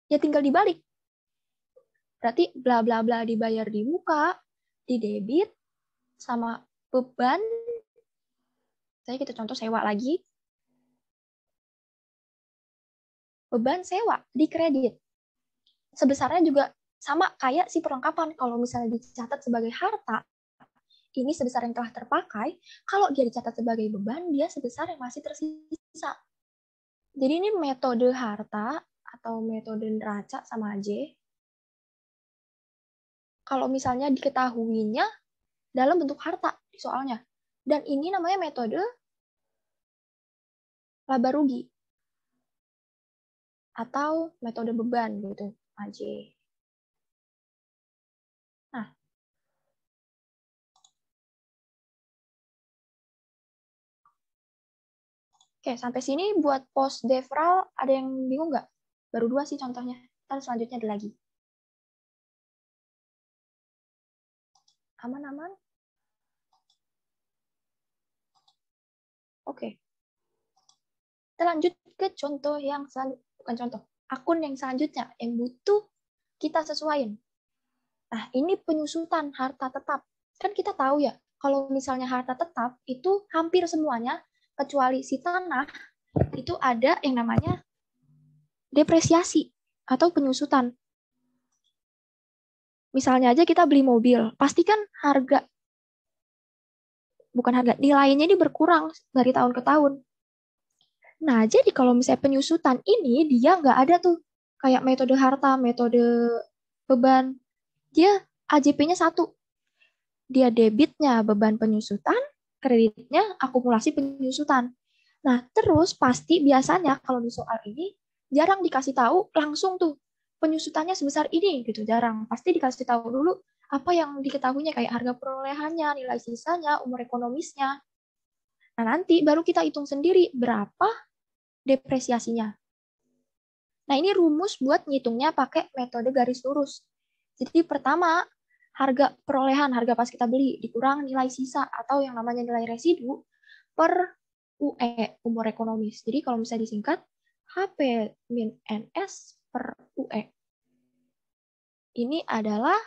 Speaker 2: ya tinggal dibalik. Berarti bla bla bla dibayar di muka, di debit, sama beban. Saya kita contoh sewa lagi. Beban sewa di kredit. Sebesarnya juga sama kayak si perlengkapan. Kalau misalnya dicatat sebagai harta, ini sebesar yang telah terpakai. Kalau dia dicatat sebagai beban, dia sebesar yang masih tersisa. Jadi ini metode harta atau metode neraca sama aja. Kalau misalnya diketahuinya dalam bentuk harta di soalnya. Dan ini namanya metode laba rugi atau metode beban gitu aja. Nah, oke, sampai sini buat post devral ada yang bingung nggak? Baru 2 sih contohnya. Ntar selanjutnya ada lagi. Aman-aman? Oke. Kita lanjut ke contoh yang bukan contoh, akun yang selanjutnya yang butuh kita sesuaiin. Nah, ini penyusutan harta tetap. Kan kita tahu ya, kalau misalnya harta tetap itu hampir semuanya kecuali si tanah itu ada yang namanya depresiasi atau penyusutan. Misalnya aja kita beli mobil, pasti kan nilainya ini berkurang dari tahun ke tahun. Nah, jadi kalau misalnya penyusutan ini, dia nggak ada tuh kayak metode harta, metode beban. Dia AJP-nya satu. Dia debitnya beban penyusutan, kreditnya akumulasi penyusutan. Nah, terus pasti biasanya kalau di soal ini, jarang dikasih tahu langsung tuh penyusutannya sebesar ini gitu, jarang. Pasti dikasih tahu dulu apa yang diketahuinya kayak harga perolehannya, nilai sisanya, umur ekonomisnya. Nah, nanti baru kita hitung sendiri berapa depresiasinya. Nah, ini rumus buat ngitungnya pakai metode garis lurus. Jadi pertama, harga perolehan, harga pas kita beli, dikurang nilai sisa atau yang namanya nilai residu per UE, umur ekonomis. Jadi kalau misalnya disingkat, HP min NS per UE. Ini adalah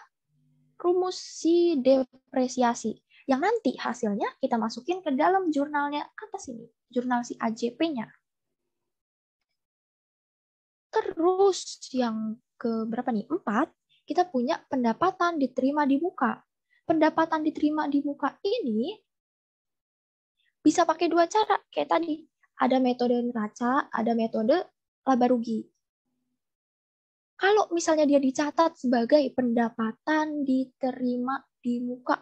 Speaker 2: rumus si depresiasi. Yang nanti hasilnya kita masukin ke dalam jurnalnya atas ini, jurnal si AJP-nya. Terus yang ke berapa nih? 4, kita punya pendapatan diterima di muka. Pendapatan diterima di muka ini bisa pakai 2 cara, kayak tadi. Ada metode neraca, ada metode laba rugi. Kalau misalnya dia dicatat sebagai pendapatan diterima di muka,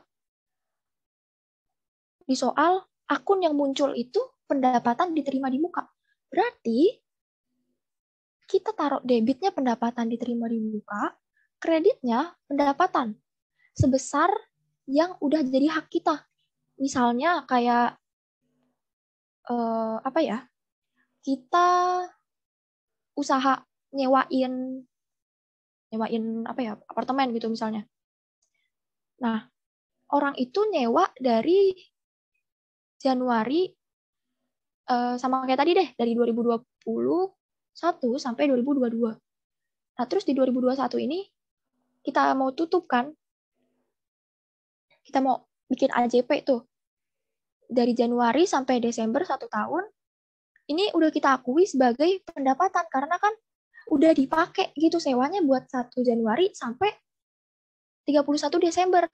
Speaker 2: di soal akun yang muncul itu pendapatan diterima di muka. Berarti kita taruh debitnya pendapatan diterima di muka, kreditnya pendapatan sebesar yang udah jadi hak kita. Misalnya kayak apa ya? Kita usaha nyewain apa ya? Apartemen gitu misalnya. Nah, orang itu nyewa dari Januari sama kayak tadi deh, dari 2021 sampai 2022. Nah, terus di 2021 ini kita mau tutup kan? Kita mau bikin AJP tuh. Dari Januari sampai Desember 1 tahun, ini udah kita akui sebagai pendapatan karena kan udah dipakai gitu sewanya buat 1 Januari sampai 31 Desember.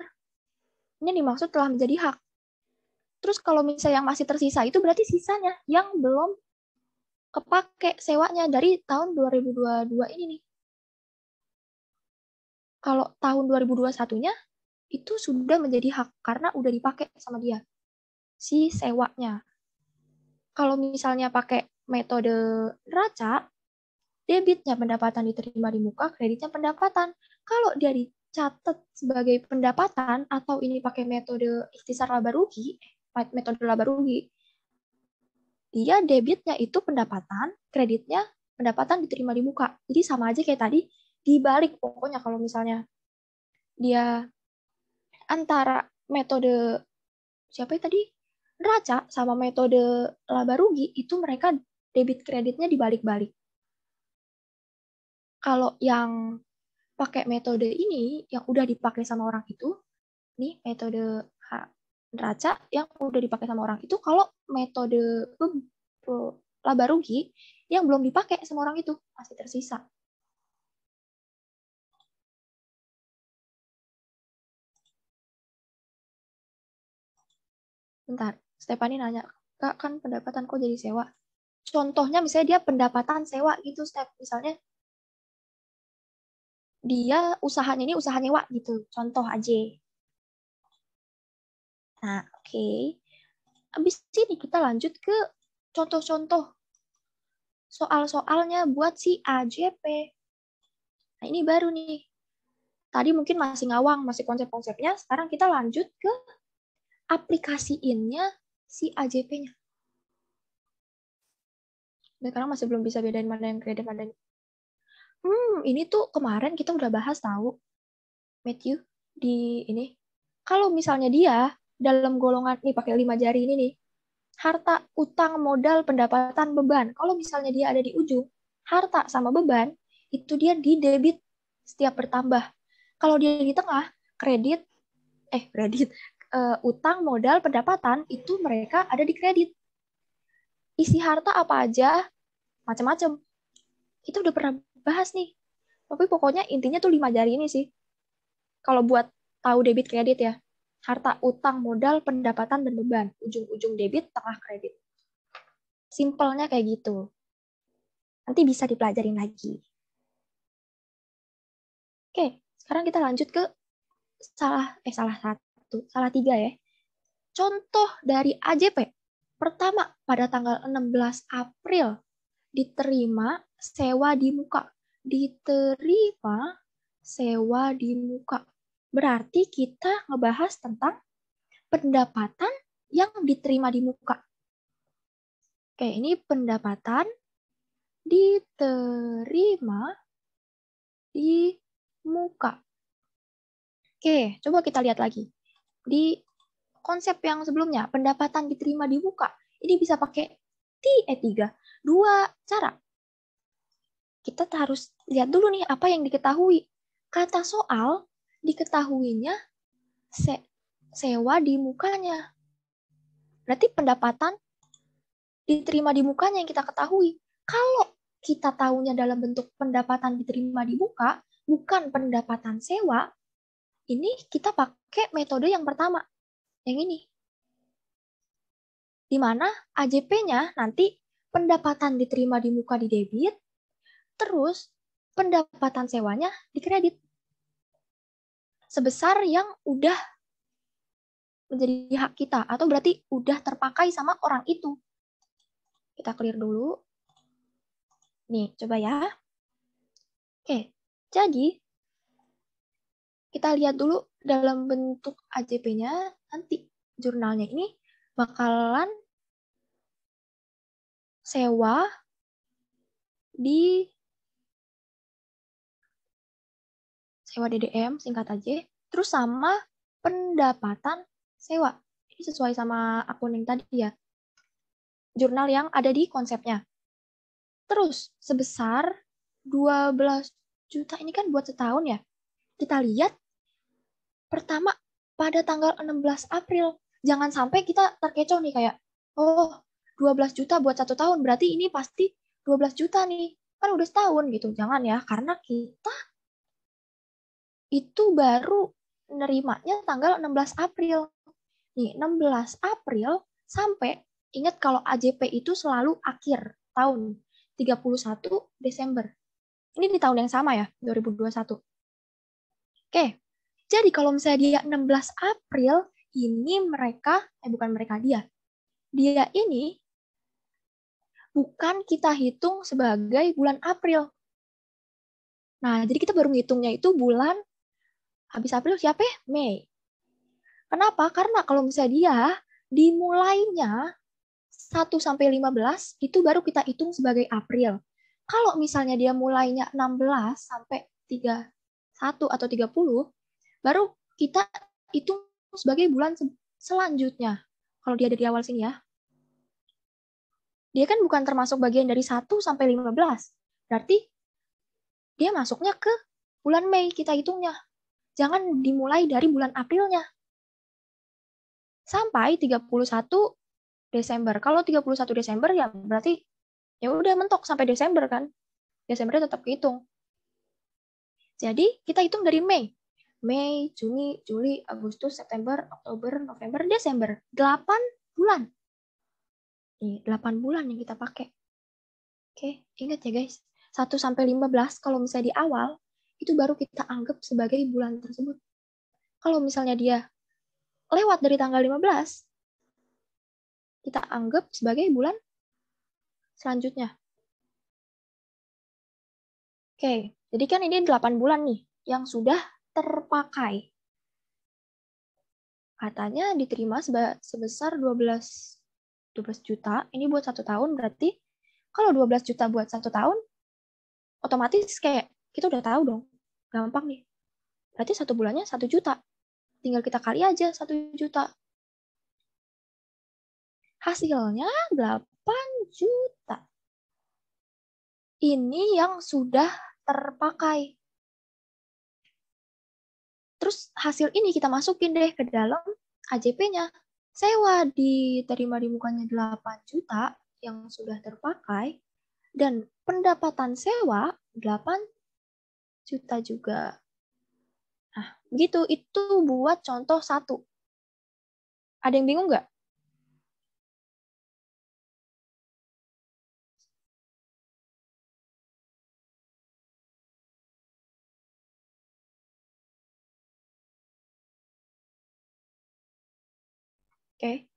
Speaker 2: Ini dimaksud telah menjadi hak. Terus kalau misalnya yang masih tersisa itu berarti sisanya yang belum kepake sewanya dari tahun 2022 ini nih. Kalau tahun 2021-nya itu sudah menjadi hak karena udah dipakai sama dia si sewanya. Kalau misalnya pakai metode neraca, debitnya pendapatan diterima di muka, kreditnya pendapatan. Kalau dia dicatat sebagai pendapatan atau ini pakai metode ikhtisar laba rugi, metode laba rugi, dia debitnya itu pendapatan, kreditnya pendapatan diterima di muka. Jadi sama aja kayak tadi, dibalik pokoknya kalau misalnya dia antara metode siapa tadi? neraca sama metode laba rugi itu mereka debit kreditnya dibalik-balik. Kalau yang pakai metode ini yang udah dipakai sama orang itu, nih metode neraca yang udah dipakai sama orang itu, kalau metode laba rugi yang belum dipakai sama orang itu masih tersisa. Bentar, Stephanie nanya, Kak, kan pendapatan kok jadi sewa? Contohnya misalnya dia pendapatan sewa gitu, Steph. Misalnya dia usahanya ini usaha nyewa gitu, contoh aja. Nah, oke. Habis ini kita lanjut ke contoh-contoh soal-soalnya buat si AJP. Nah, ini baru nih. Tadi mungkin masih ngawang, masih konsep-konsepnya. Sekarang kita lanjut ke aplikasiinnya si AJP-nya. Sekarang masih belum bisa bedain mana yang kredit, mana yang... ini tuh kemarin kita udah bahas tahu, Matthew, di ini. Kalau misalnya dia dalam golongan, nih pakai 5 jari ini nih, harta, utang, modal, pendapatan, beban. Kalau misalnya dia ada di ujung, harta sama beban, itu dia di debit setiap bertambah. Kalau dia di tengah, kredit, utang, modal, pendapatan, itu mereka ada di kredit. Isi harta apa aja, macam-macam. Kita udah pernah bahas nih. Tapi pokoknya intinya tuh 5 jari ini sih. Kalau buat tahu debit kredit ya. Harta, utang, modal, pendapatan, dan beban. Ujung-ujung debit, tengah kredit. Simpelnya kayak gitu. Nanti bisa dipelajarin lagi. Oke, sekarang kita lanjut ke salah 3 ya. Contoh dari AJP. Pertama, pada tanggal 16 April diterima sewa di muka. Diterima sewa di muka. Berarti kita ngebahas tentang pendapatan yang diterima di muka. Oke, ini pendapatan diterima di muka. Oke, coba kita lihat lagi. Di konsep yang sebelumnya, pendapatan diterima di muka, ini bisa pakai tiga. Dua cara. Kita harus lihat dulu nih apa yang diketahui. Kata soal diketahuinya sewa di mukanya. Berarti pendapatan diterima di mukanya yang kita ketahui. Kalau kita tahunya dalam bentuk pendapatan diterima di muka, bukan pendapatan sewa, ini kita pakai metode yang pertama, yang ini. Di mana AJP-nya nanti pendapatan diterima di muka di debit, terus pendapatan sewanya di kredit. Sebesar yang udah menjadi hak kita, atau berarti udah terpakai sama orang itu. Kita clear dulu. Nih, coba ya. Oke, jadi kita lihat dulu dalam bentuk AJP-nya, nanti jurnalnya ini bakalan sewa DDM, singkat aja, terus sama pendapatan sewa. Ini sesuai sama akun yang tadi ya. Jurnal yang ada di konsepnya. Terus sebesar 12 juta, ini kan buat setahun ya. Kita lihat pertama pada tanggal 16 April. Jangan sampai kita terkecoh nih kayak, oh 12 juta buat 1 tahun, berarti ini pasti 12 juta nih. Kan udah setahun gitu. Jangan ya, karena kita itu baru nerimanya tanggal 16 April. Nih, 16 April sampai, ingat kalau AJP itu selalu akhir tahun, 31 Desember. Ini di tahun yang sama ya, 2021. Oke, jadi kalau misalnya dia 16 April, ini dia ini bukan kita hitung sebagai bulan April. Nah, jadi kita baru ngitungnya itu bulan habis April siapa ya? Mei. Kenapa? Karena kalau misalnya dia dimulainya 1 sampai 15 itu baru kita hitung sebagai April. Kalau misalnya dia mulainya 16 sampai 31 atau 30, baru kita hitung sebagai bulan selanjutnya. Kalau dia dari awal sini ya. Dia kan bukan termasuk bagian dari 1 sampai 15. Berarti dia masuknya ke bulan Mei kita hitungnya. Jangan dimulai dari bulan Aprilnya. Sampai 31 Desember. Kalau 31 Desember ya berarti ya udah mentok sampai Desember kan. Desembernya tetap kehitung. Jadi kita hitung dari Mei. Mei, Juni, Juli, Agustus, September, Oktober, November, Desember. 8 bulan. Nih, 8 bulan yang kita pakai. Oke, ingat ya guys. 1 sampai 15 kalau misalnya di awal, itu baru kita anggap sebagai bulan tersebut. Kalau misalnya dia lewat dari tanggal 15, kita anggap sebagai bulan selanjutnya. Oke, jadi kan ini 8 bulan nih yang sudah terpakai. Katanya diterima sebesar 12 juta. Ini buat 1 tahun, berarti kalau 12 juta buat 1 tahun, otomatis kayak kita udah tahu dong. Gampang nih. Berarti 1 bulannya 1 juta. Tinggal kita kali aja 1 juta. Hasilnya 8 juta. Ini yang sudah terpakai. Terus hasil ini kita masukin deh ke dalam AJP-nya. Sewa diterima di mukanya 8 juta yang sudah terpakai, dan pendapatan sewa 8 juta juga. Nah, begitu. Itu buat contoh 1. Ada yang bingung nggak? Oke.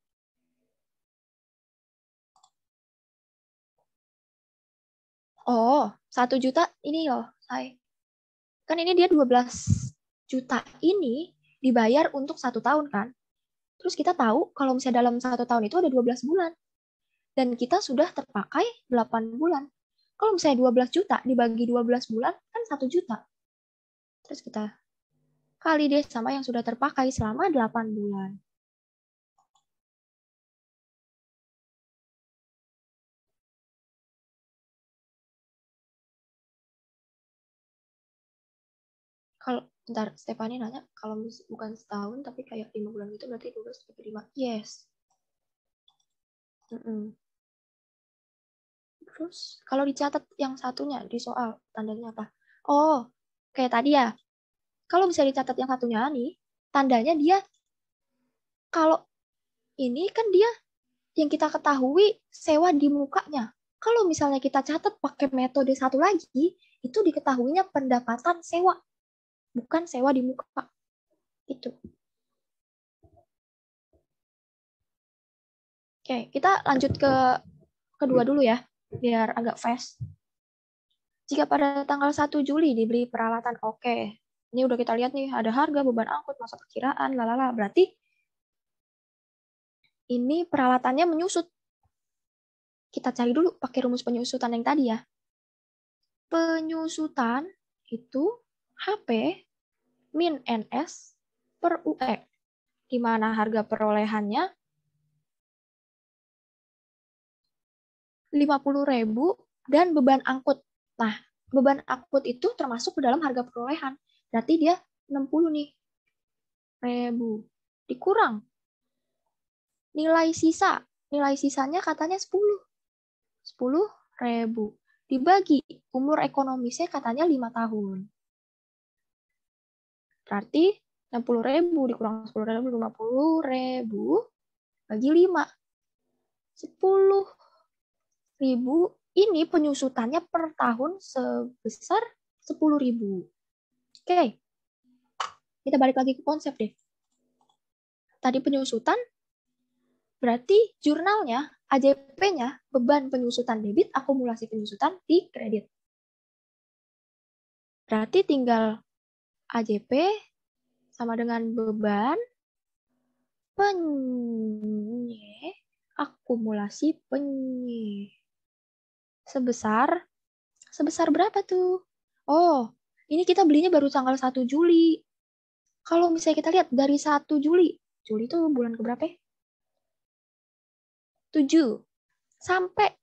Speaker 2: Oh, 1 juta ini loh, say. Kan ini dia 12 juta ini dibayar untuk 1 tahun kan. Terus kita tahu kalau misalnya dalam 1 tahun itu ada 12 bulan. Dan kita sudah terpakai 8 bulan. Kalau misalnya 12 juta dibagi 12 bulan, kan 1 juta. Terus kita kali deh sama yang sudah terpakai selama 8 bulan. Kalau bentar, Stefani nanya, kalau bukan setahun tapi kayak 5 bulan gitu berarti 12 bagi 5. Yes. Terus kalau dicatat yang satunya di soal, tandanya apa? Oh, kayak tadi ya. Kalau bisa dicatat yang satunya nih, tandanya dia, kalau ini kan dia yang kita ketahui sewa di mukanya. Kalau misalnya kita catat pakai metode satu lagi, itu diketahuinya pendapatan sewa, bukan sewa di muka. Itu. Oke, kita lanjut ke kedua dulu ya, biar agak fast. Jika pada tanggal 1 Juli dibeli peralatan, oke. Ini udah kita lihat nih, ada harga, beban angkut, masa perkiraan, lalala. Berarti ini peralatannya menyusut. Kita cari dulu pakai rumus penyusutan yang tadi ya. Penyusutan itu HP min NS per UE, di mana harga perolehannya 50.000 dan beban angkut. Nah, beban angkut itu termasuk ke dalam harga perolehan. Berarti dia 60 nih ribu. Dikurang nilai sisa. Nilai sisanya katanya 10. 10.000. Dibagi umur ekonomisnya katanya 5 tahun. Berarti 60.000 dikurang 10.000, 50.000 bagi 5. 10.000 ini penyusutannya per tahun sebesar 10.000. Oke, kita balik lagi ke konsep deh. Tadi penyusutan, berarti jurnalnya, AJP-nya, beban penyusutan debit, akumulasi penyusutan di kredit. Berarti tinggal AJP sama dengan beban penye, akumulasi penye. Sebesar berapa tuh? Oh, ini kita belinya baru tanggal 1 Juli. Kalau misalnya kita lihat dari 1 Juli, Juli itu bulan keberapa ya? 7. Sampai,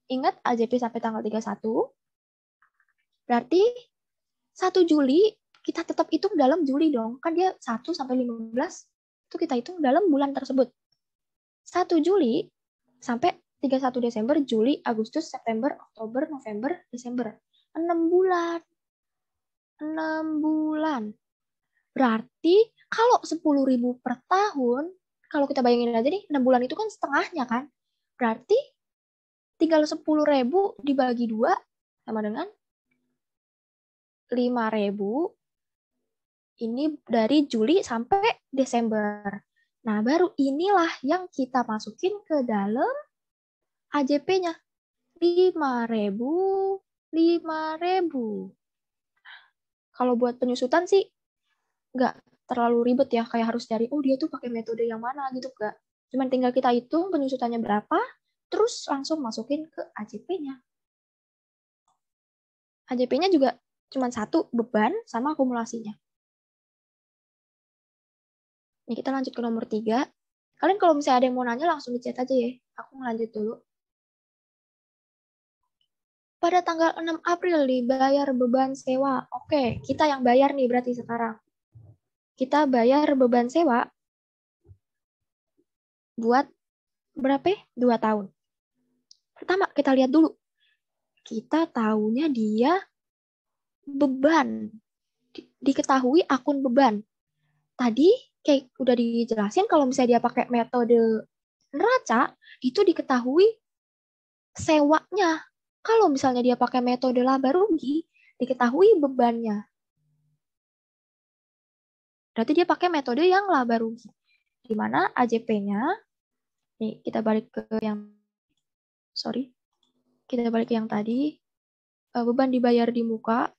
Speaker 2: ingat AJP sampai tanggal 31, berarti 1 Juli kita tetap hitung dalam Juli dong. Kan dia 1 sampai 15 itu kita hitung dalam bulan tersebut. 1 Juli sampai 31 Desember, Juli, Agustus, September, Oktober, November, Desember. 6 bulan. 6 bulan. Berarti kalau 10.000 per tahun, kalau kita bayangin aja nih, 6 bulan itu kan setengahnya kan. Berarti tinggal 10.000 dibagi 2 sama dengan 5.000. Ini dari Juli sampai Desember. Nah, baru inilah yang kita masukin ke dalam AJP-nya. 5.000, 5.000. Kalau buat penyusutan sih nggak terlalu ribet ya, kayak harus cari, oh dia tuh pakai metode yang mana gitu, nggak. Cuman tinggal kita hitung penyusutannya berapa, terus langsung masukin ke AJP-nya. AJP-nya juga cuma 1, beban sama akumulasinya. Nih, kita lanjut ke nomor 3. Kalian kalau misalnya ada yang mau nanya, langsung di chat aja ya. Aku ngelanjut dulu. Pada tanggal 6 April dibayar beban sewa. Oke, kita yang bayar nih berarti sekarang. Kita bayar beban sewa buat berapa? 2 tahun. Pertama, kita lihat dulu. Kita tahunya dia beban. Diketahui akun beban. Tadi kayak udah dijelasin kalau misalnya dia pakai metode neraca, itu diketahui sewanya. Kalau misalnya dia pakai metode laba rugi, diketahui bebannya. Berarti dia pakai metode yang laba rugi. Di mana AJP-nya, nih kita balik ke yang, kita balik ke yang tadi, beban dibayar di muka.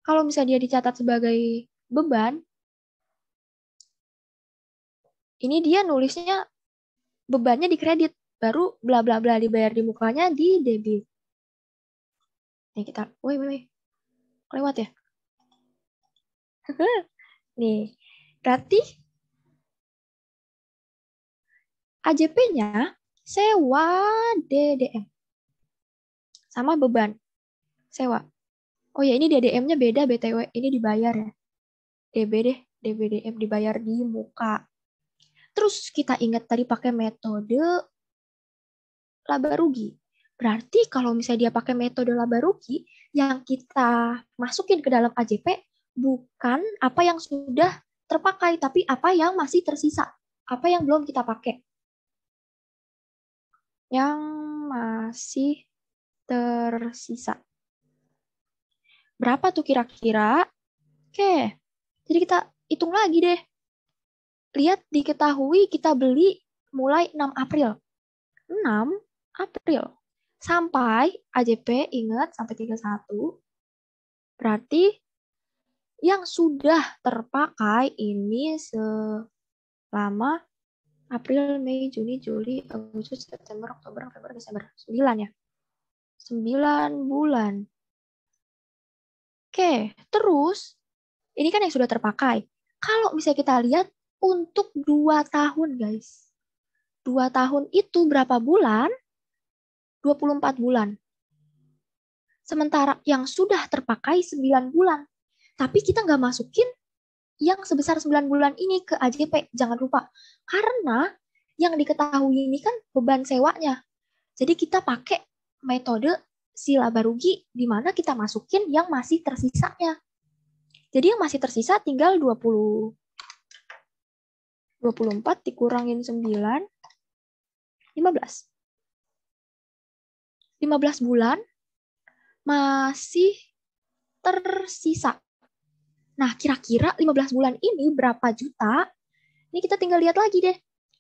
Speaker 2: Kalau misalnya dia dicatat sebagai beban, ini dia nulisnya bebannya di kredit, baru bla bla bla dibayar di mukanya di debit. Nih kita, kelewat ya. Nih, berarti AJP-nya sewa DDM sama beban sewa. Oh ya, ini DDM-nya beda BTW, ini dibayar ya. DBDM dibayar di muka. Terus kita ingat tadi pakai metode laba rugi. Berarti kalau misalnya dia pakai metode laba rugi, yang kita masukin ke dalam AJP bukan apa yang sudah terpakai, tapi apa yang masih tersisa. Apa yang belum kita pakai. Yang masih tersisa. Berapa tuh kira-kira? Oke, jadi kita hitung lagi deh. Lihat diketahui kita beli mulai 6 April. 6 April. Sampai AJP, ingat, sampai 31. Berarti yang sudah terpakai ini selama April, Mei, Juni, Juli, Agustus, September, Oktober, November, Desember. 9 ya. 9 bulan. Oke, terus ini kan yang sudah terpakai. Kalau misalnya kita lihat untuk 2 tahun, guys. 2 tahun itu berapa bulan? 24 bulan. Sementara yang sudah terpakai 9 bulan. Tapi kita nggak masukin yang sebesar 9 bulan ini ke AJP. Jangan lupa. Karena yang diketahui ini kan beban sewanya. Jadi kita pakai metode si laba rugi di mana kita masukin yang masih tersisanya. Jadi yang masih tersisa tinggal 24 dikurangin 9, 15. 15 bulan masih tersisa. Nah, kira-kira 15 bulan ini berapa juta? Ini kita tinggal lihat lagi deh.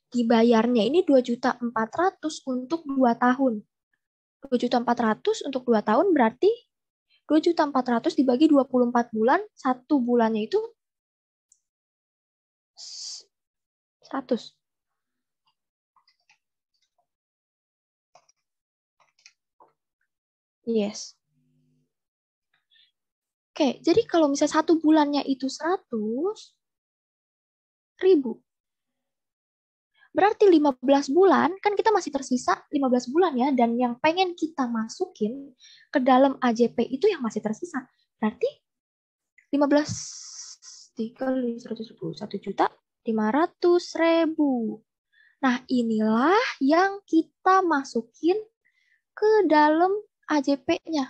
Speaker 2: Dibayarnya ini 2.400.000 untuk 2 tahun. 2.400.000 untuk 2 tahun berarti 2.400.000 dibagi 24 bulan, 1 bulannya itu 100. Yes. Oke, jadi kalau misalnya 1 bulannya itu 100.000, Berarti 15 bulan, kan kita masih tersisa 15 bulan ya, dan yang pengen kita masukin ke dalam AJP itu yang masih tersisa. Berarti 15 dikali 1.500.000. Nah, inilah yang kita masukin ke dalam AJP-nya.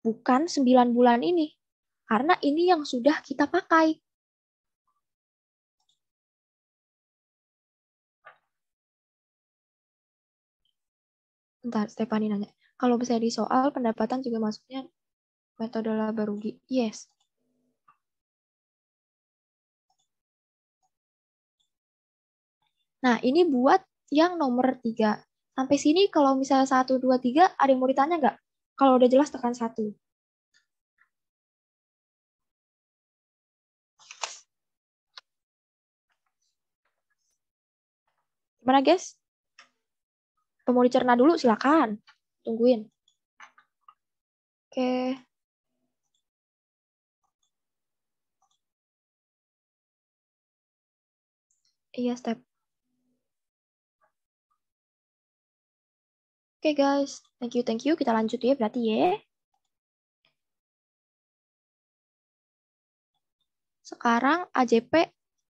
Speaker 2: Bukan 9 bulan ini. Karena ini yang sudah kita pakai. Bentar, Stefani nanya. Kalau misalnya di soal pendapatan juga masuknya metode laba rugi. Yes. Nah, ini buat yang nomor 3. Sampai sini kalau misalnya 1, 2, 3, ada yang mau ditanya nggak? Kalau udah jelas tekan 1. Gimana, guys? Mau dicerna dulu, silakan. Tungguin. Oke. Iya, step. Oke, guys. Thank you, thank you. Kita lanjut ya, berarti ya. Sekarang AJP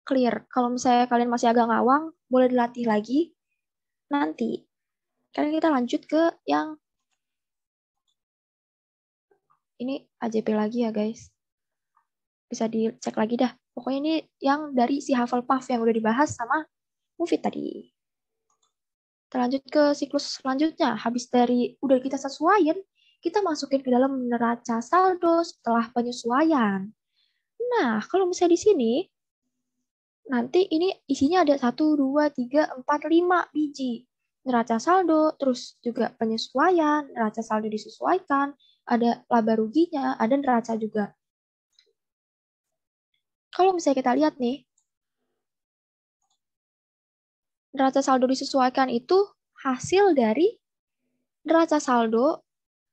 Speaker 2: clear. Kalau misalnya kalian masih agak ngawang, boleh dilatih lagi. Nanti, kan kita lanjut ke yang ini AJP lagi ya, guys. Bisa dicek lagi dah. Pokoknya ini yang dari si Hufflepuff yang udah dibahas sama Mufid tadi. Kita lanjut ke siklus selanjutnya. Habis dari udah kita sesuaiin, kita masukin ke dalam neraca saldo setelah penyesuaian. Nah, kalau misalnya di sini, nanti ini isinya ada 1, 2, 3, 4, 5 biji. Neraca saldo, terus juga penyesuaian, neraca saldo disesuaikan, ada laba ruginya, ada neraca juga. Kalau misalnya kita lihat nih, neraca saldo disesuaikan itu hasil dari neraca saldo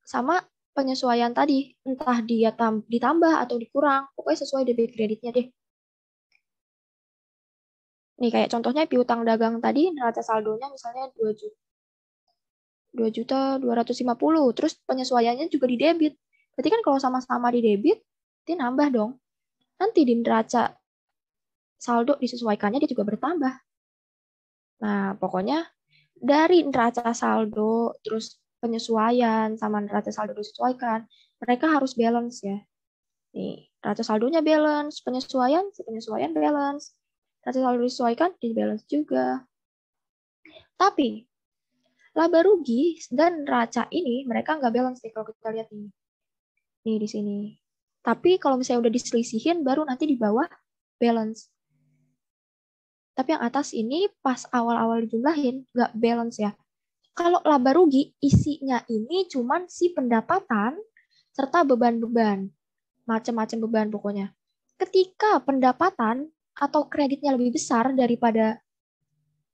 Speaker 2: sama penyesuaian tadi. Entah dia ditambah atau dikurang, pokoknya sesuai debit kreditnya deh. Nih kayak contohnya piutang dagang tadi, neraca saldonya misalnya 2.250.000, terus penyesuaiannya juga di debit. Berarti kan kalau sama-sama di debit, dia nambah dong. Nanti di neraca saldo disesuaikannya dia juga bertambah. Nah, pokoknya dari neraca saldo, terus penyesuaian sama neraca saldo disesuaikan, mereka harus balance ya. Nih, neraca saldonya balance, si penyesuaian balance. Neraca saldo disesuaikan, di balance juga. Tapi, laba rugi dan neraca ini mereka nggak balance nih kalau kita lihat nih. Nih di sini. Tapi kalau misalnya udah diselisihin, baru nanti di bawah balance. Tapi yang atas ini pas awal-awal dijumlahin, nggak balance ya. Kalau laba rugi, isinya ini cuman si pendapatan serta beban-beban. Macam-macam beban pokoknya. Ketika pendapatan atau kreditnya lebih besar daripada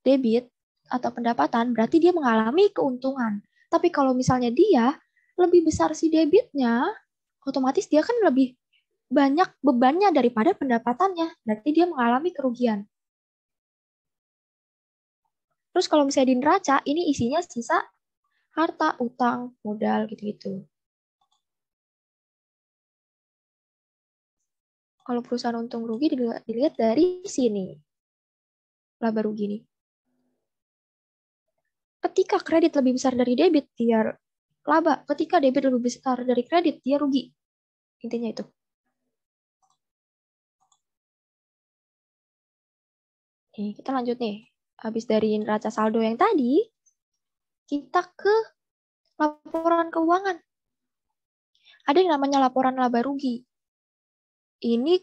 Speaker 2: debit atau pendapatan, berarti dia mengalami keuntungan. Tapi kalau misalnya dia lebih besar si debitnya, otomatis dia kan lebih banyak bebannya daripada pendapatannya. Berarti dia mengalami kerugian. Terus kalau misalnya di neraca, ini isinya sisa harta, utang, modal, gitu-gitu. Kalau perusahaan untung rugi dilihat dari sini. Laba rugi nih. Ketika kredit lebih besar dari debit, dia laba. Ketika debit lebih besar dari kredit, dia rugi. Intinya itu. Nih, kita lanjut nih. Habis dari neraca saldo yang tadi, kita ke laporan keuangan. Ada yang namanya laporan laba rugi. Ini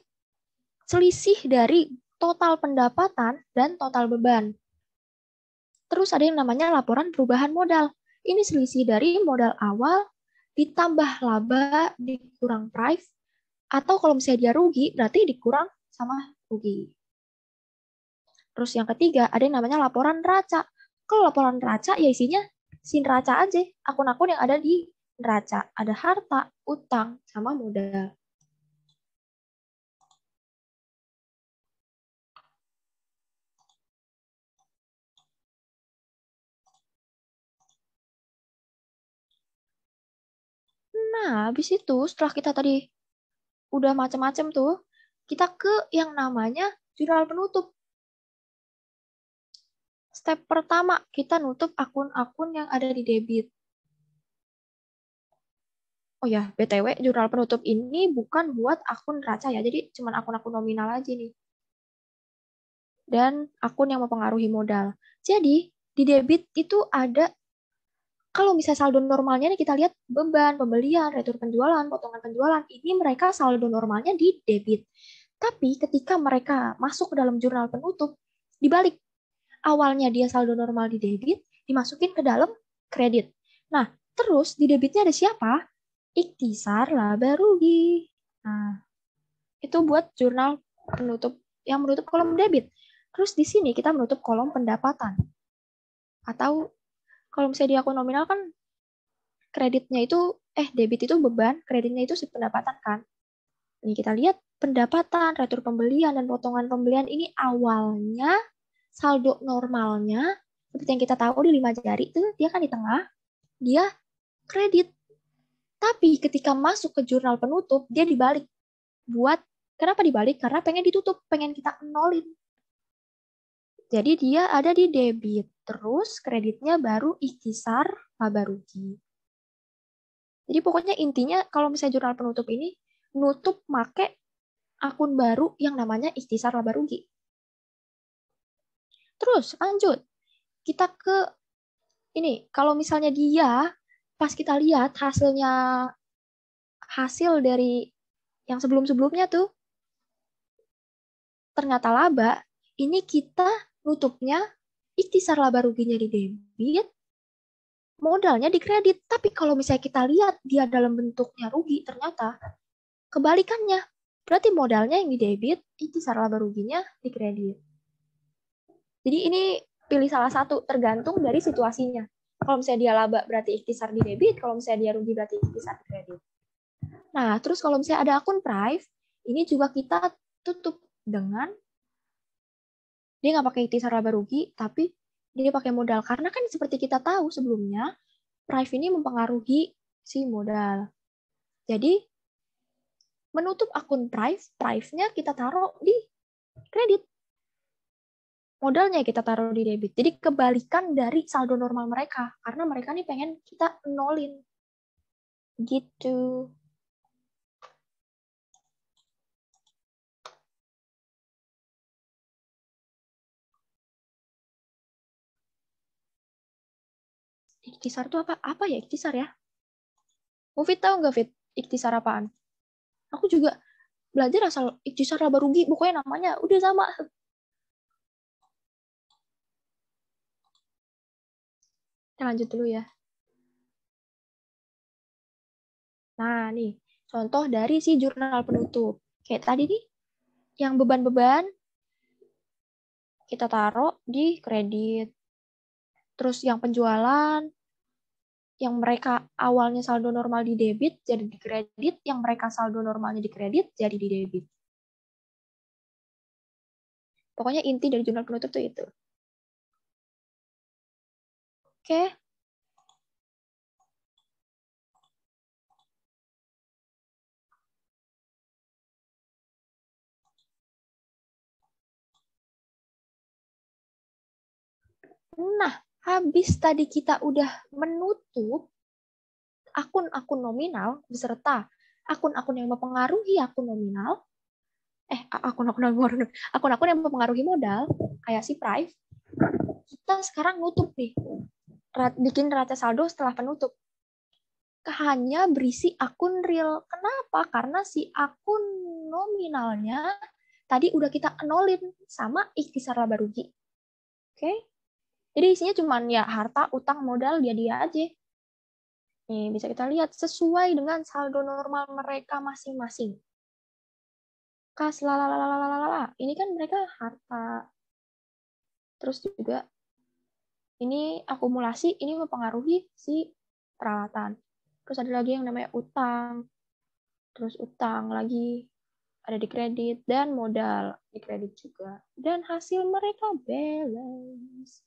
Speaker 2: selisih dari total pendapatan dan total beban. Terus ada yang namanya laporan perubahan modal. Ini selisih dari modal awal ditambah laba dikurang price, atau kalau misalnya dia rugi, berarti dikurang sama rugi. Terus yang ketiga, ada yang namanya laporan neraca. Kalau laporan neraca, ya isinya si neraca aja, akun-akun yang ada di neraca. Ada harta, utang, sama modal. Nah, habis itu setelah kita tadi udah macam-macam tuh, kita ke yang namanya jurnal penutup. Step pertama, kita nutup akun-akun yang ada di debit. Oh ya, BTW, jurnal penutup ini bukan buat akun neraca ya, jadi cuma akun-akun nominal aja nih. Dan akun yang mempengaruhi modal. Jadi, di debit itu ada, kalau misalnya saldo normalnya nih kita lihat beban, pembelian, retur penjualan, potongan penjualan, ini mereka saldo normalnya di debit. Tapi ketika mereka masuk ke dalam jurnal penutup, dibalik. Awalnya dia saldo normal di debit, dimasukin ke dalam kredit. Nah, terus di debitnya ada siapa? Ikhtisar laba rugi. Nah, itu buat jurnal penutup yang menutup kolom debit. Terus di sini kita menutup kolom pendapatan. Atau kalau misalnya di akun nominal kan kreditnya itu, debit itu beban, kreditnya itu si pendapatan kan. Ini kita lihat pendapatan, retur pembelian, dan potongan pembelian ini awalnya saldo normalnya, seperti yang kita tahu di 5 jari itu, dia kan di tengah, dia kredit. Tapi ketika masuk ke jurnal penutup, dia dibalik. Kenapa dibalik? Karena pengen ditutup, pengen kita nolin. Jadi dia ada di debit, terus kreditnya baru ikhtisar laba rugi. Jadi pokoknya intinya kalau misalnya jurnal penutup ini, nutup make akun baru yang namanya ikhtisar laba rugi. Terus lanjut, kita ke ini, kalau misalnya dia, pas kita lihat hasil dari yang sebelum-sebelumnya tuh, ternyata laba, ini kita nutupnya ikhtisar laba ruginya di debit, modalnya di kredit. Tapi kalau misalnya kita lihat dia dalam bentuknya rugi, ternyata kebalikannya. Berarti modalnya yang di debit, ikhtisar laba ruginya di kredit. Jadi ini pilih salah satu, tergantung dari situasinya. Kalau misalnya dia laba berarti ikhtisar di debit, kalau misalnya dia rugi berarti ikhtisar di kredit. Nah, terus kalau misalnya ada akun Prive, ini juga kita tutup dengan dia nggak pakai ikhtisar laba rugi, tapi dia pakai modal. Karena kan seperti kita tahu sebelumnya, Prive ini mempengaruhi si modal. Jadi, menutup akun Prive-nya kita taruh di kredit. Modalnya kita taruh di debit. Jadi kebalikan dari saldo normal mereka. Karena mereka nih pengen kita nolin. Gitu. Ikhtisar itu apa? Apa ya ikhtisar ya? Mufid tahu nggak, Fit? Ikhtisar apaan? Aku juga belajar asal ikhtisar laba rugi. Pokoknya namanya udah sama. Kita lanjut dulu ya. Nah, nih. Contoh dari si jurnal penutup. Kayak tadi nih, yang beban-beban kita taruh di kredit. Terus yang penjualan, yang mereka awalnya saldo normal di debit jadi di kredit, yang mereka saldo normalnya di kredit jadi di debit. Pokoknya inti dari jurnal penutup tuh itu. Oke. Nah, habis tadi kita udah menutup akun-akun nominal beserta akun-akun yang mempengaruhi akun nominal, akun-akun yang mempengaruhi modal, kayak si Prive, kita sekarang nutup nih, bikin neraca saldo setelah penutup. Hanya berisi akun real. Kenapa? Karena si akun nominalnya tadi udah kita nolin sama ikhtisar laba rugi. Oke? Jadi isinya cuma ya harta, utang, modal, dia aja. Nih, bisa kita lihat sesuai dengan saldo normal mereka masing-masing. Kas lalalala. Ini kan mereka harta. Terus juga ini akumulasi, ini mempengaruhi si peralatan. Terus ada lagi yang namanya utang. Terus utang lagi ada di kredit, dan modal di kredit juga. Dan hasil mereka balance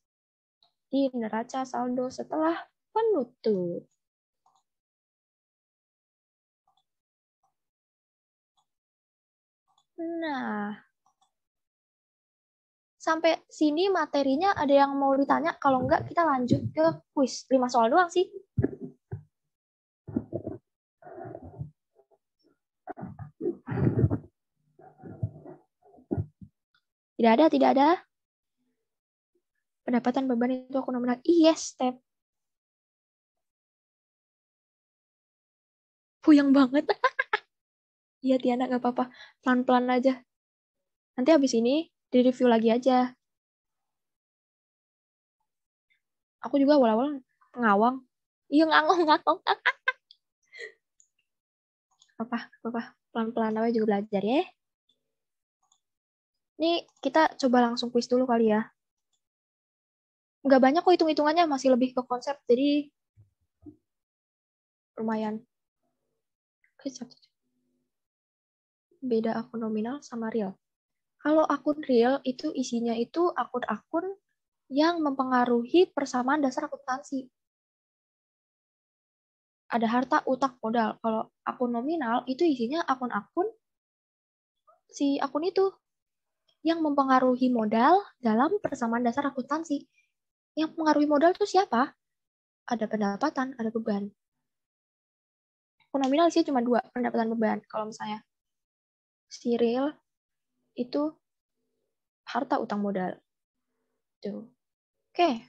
Speaker 2: di neraca saldo setelah penutup. Nah, sampai sini materinya ada yang mau ditanya? Kalau enggak, kita lanjut ke kuis. 5 soal doang sih. Tidak ada, tidak ada. Pendapatan beban itu aku nominal. Yes, step. Puyeng banget. Iya, Tiana, nggak apa-apa. Pelan-pelan aja. Nanti habis ini, di-review lagi aja. Aku juga awal-awal ngawang. Iya, ngangong. Apa. Pelan-pelan aja juga belajar ya. Ini kita coba langsung kuis dulu kali ya. Nggak banyak kok hitung-hitungannya, masih lebih ke konsep. Jadi, lumayan. Beda akun nominal sama real. Kalau akun real itu isinya itu akun-akun yang mempengaruhi persamaan dasar akuntansi. Ada harta, utang, modal. Kalau akun nominal itu isinya akun-akun si akun itu yang mempengaruhi modal dalam persamaan dasar akuntansi. Yang mempengaruhi modal itu siapa? Ada pendapatan, ada beban. Akun nominal sih cuma 2, pendapatan beban. Kalau misalnya si real itu harta, utang, modal. Tuh. Oke,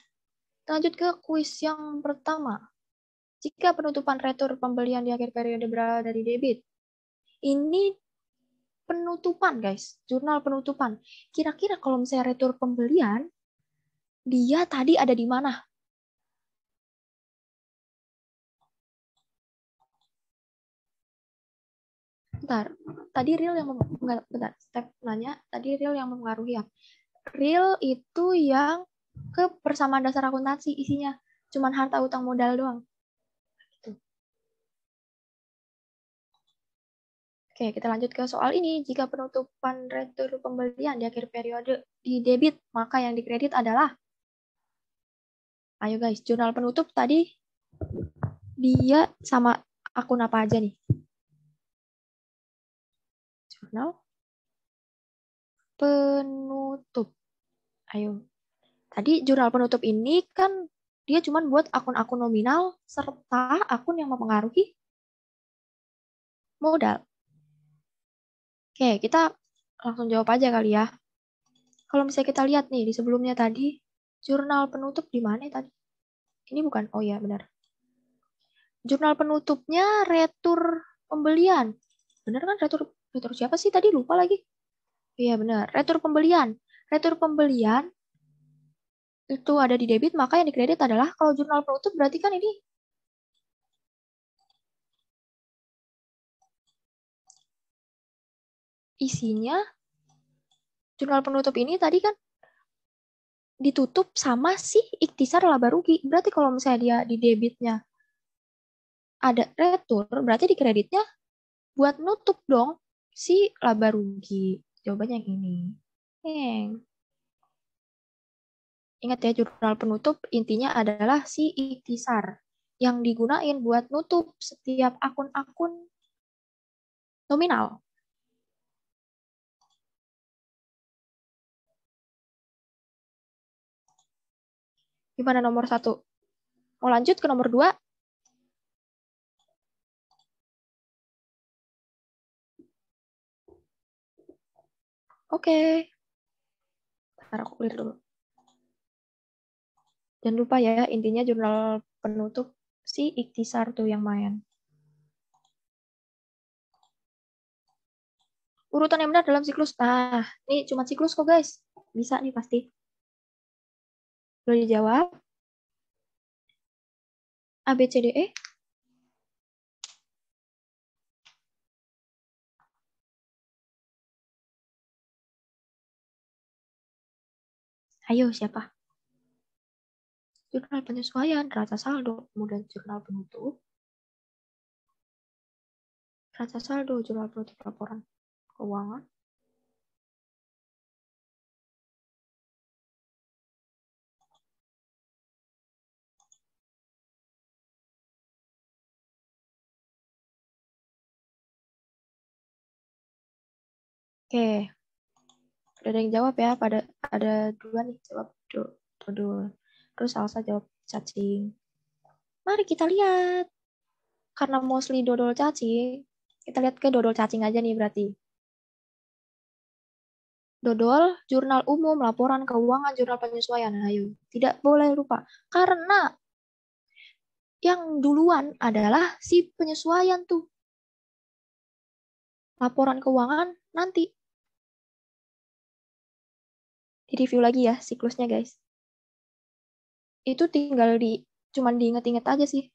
Speaker 2: lanjut ke kuis yang pertama. Jika penutupan retur pembelian di akhir periode berada dari debit. Ini penutupan, guys. Jurnal penutupan. Kira-kira kalau misalnya retur pembelian, dia tadi ada di mana? Bentar. Tadi real yang bentar, step nanya, tadi real yang mempengaruhi ya. Real itu yang ke persamaan dasar akuntansi isinya. Cuman harta, utang, modal doang. Gitu. Oke, kita lanjut ke soal ini. Jika penutupan retur pembelian di akhir periode di debit, maka yang dikredit adalah, ayo guys, jurnal penutup tadi dia sama akun apa aja nih? Jurnal penutup. Ayo. Tadi jurnal penutup ini kan dia cuma buat akun-akun nominal serta akun yang mempengaruhi modal. Oke, kita langsung jawab aja kali ya. Kalau misalnya kita lihat nih di sebelumnya tadi, jurnal penutup di mana tadi? Ini bukan, oh ya benar. Jurnal penutupnya retur pembelian. Benar kan retur siapa sih tadi? Lupa lagi. Iya benar, retur pembelian. Retur pembelian itu ada di debit, maka yang dikredit adalah kalau jurnal penutup berarti kan ini isinya jurnal penutup ini tadi kan ditutup sama si ikhtisar laba rugi. Berarti kalau misalnya dia di debitnya ada retur, berarti di kreditnya buat nutup dong si laba rugi. Jawabannya yang ini. Neng. Ingat ya, jurnal penutup intinya adalah si ikhtisar yang digunain buat nutup setiap akun-akun nominal. Gimana nomor 1? Mau lanjut ke nomor 2? Oke. Ntar aku clear dulu. Jangan lupa ya, intinya jurnal penutup si ikhtisar tuh yang main. Urutan yang benar dalam siklus. Nah, ini cuma siklus kok guys. Bisa nih pasti. Boleh dijawab. A, B, C, D, E. Ayo, siapa? Jurnal penyesuaian, neraca saldo, kemudian jurnal penutup. Neraca saldo, jurnal penutup laporan keuangan. Oke, udah ada yang jawab ya. Ada dua nih jawab dodol. Terus Salsa jawab cacing. Mari kita lihat. Karena mostly dodol cacing, kita lihat ke dodol cacing aja nih berarti. Dodol, jurnal umum, laporan keuangan, jurnal penyesuaian. Ayo, tidak boleh lupa. Karena yang duluan adalah si penyesuaian tuh. Laporan keuangan nanti. Di review lagi ya siklusnya guys. Itu tinggal cuman diinget-inget aja sih.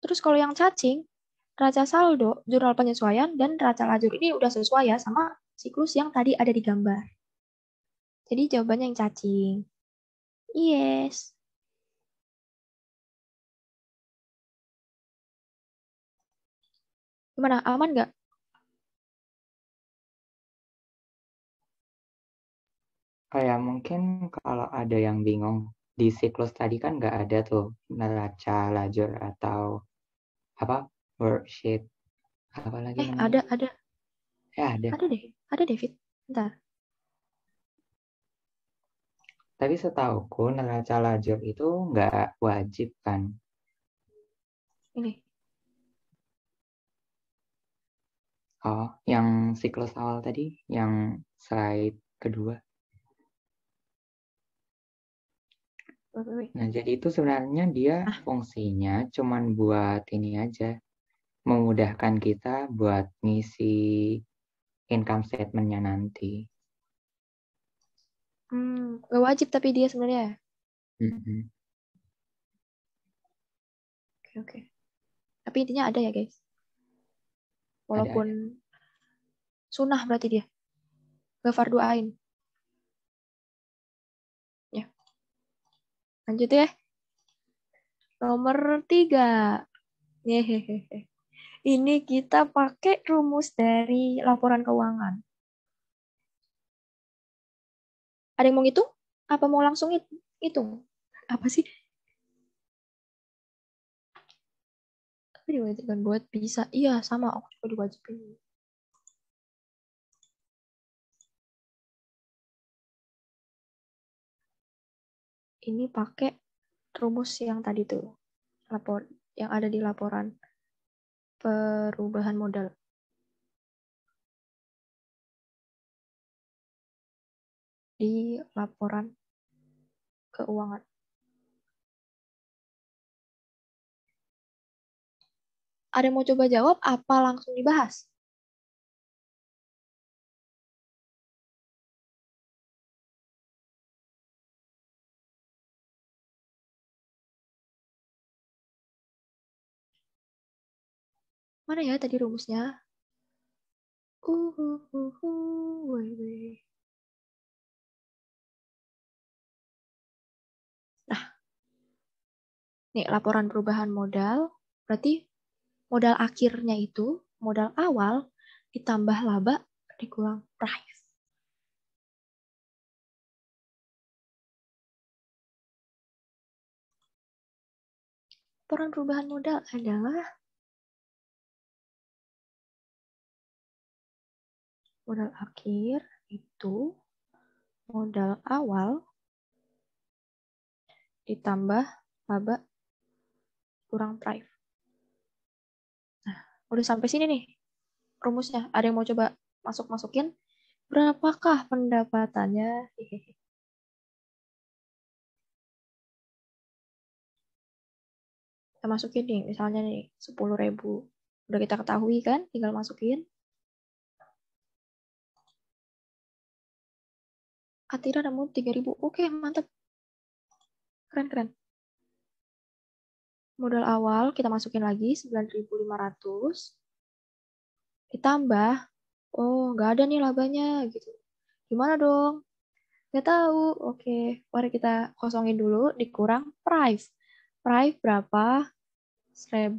Speaker 2: Terus kalau yang cacing, raca saldo, jurnal penyesuaian, dan raca lajur ini udah sesuai ya sama siklus yang tadi ada di gambar. Jadi jawabannya yang cacing. Yes. Gimana? Aman nggak?
Speaker 1: Kayak mungkin kalau ada yang bingung, di siklus tadi kan nggak ada tuh neraca lajur atau apa worksheet, apa lagi namanya?
Speaker 2: Ada.
Speaker 1: Ya ada.
Speaker 2: Ada deh. Ada David. Bentar.
Speaker 1: Tapi setauku neraca lajur itu nggak wajib kan?
Speaker 2: Ini.
Speaker 1: Oh, yang siklus awal tadi, yang slide kedua.
Speaker 2: Wait.
Speaker 1: Nah, jadi itu sebenarnya dia
Speaker 2: Ah,
Speaker 1: fungsinya cuman buat ini aja, memudahkan kita buat ngisi income statement-nya nanti.
Speaker 2: gak wajib tapi dia sebenarnya.
Speaker 1: Mm-mm.
Speaker 2: Oke. Tapi intinya ada ya guys.
Speaker 1: Ada.
Speaker 2: Walaupun sunnah berarti dia. Gak fardu ain. Ya. Lanjut ya. Nomor 3. Hehehe. Ini kita pakai rumus dari laporan keuangan. Ada yang mau ngitung? Apa mau langsung hitung? Apa sih? Tapi diwajibkan buat bisa. Iya, sama. Aku juga diwajibin. Ini pakai rumus yang tadi tuh. Yang ada di laporan perubahan modal. Di laporan keuangan. Ada yang mau coba jawab apa langsung dibahas? Mana ya tadi rumusnya? Weh. Nah, nih laporan perubahan modal. Berarti modal akhirnya itu modal awal ditambah laba dikurang price. Laporan perubahan modal adalah modal akhir itu modal awal ditambah laba kurang price. Nah, udah sampai sini nih rumusnya. Ada yang mau coba masukin? Berapakah pendapatannya? Kita masukin nih, misalnya nih 10.000. Udah kita ketahui kan, tinggal masukin. Atira namun 3.000. Oke, mantap. Keren. Modal awal kita masukin lagi 9.500. Ditambah, oh nggak ada nih labanya gitu. Gimana dong? Nggak tahu. Oke, mari kita kosongin dulu, dikurang price. Price berapa? 1.000.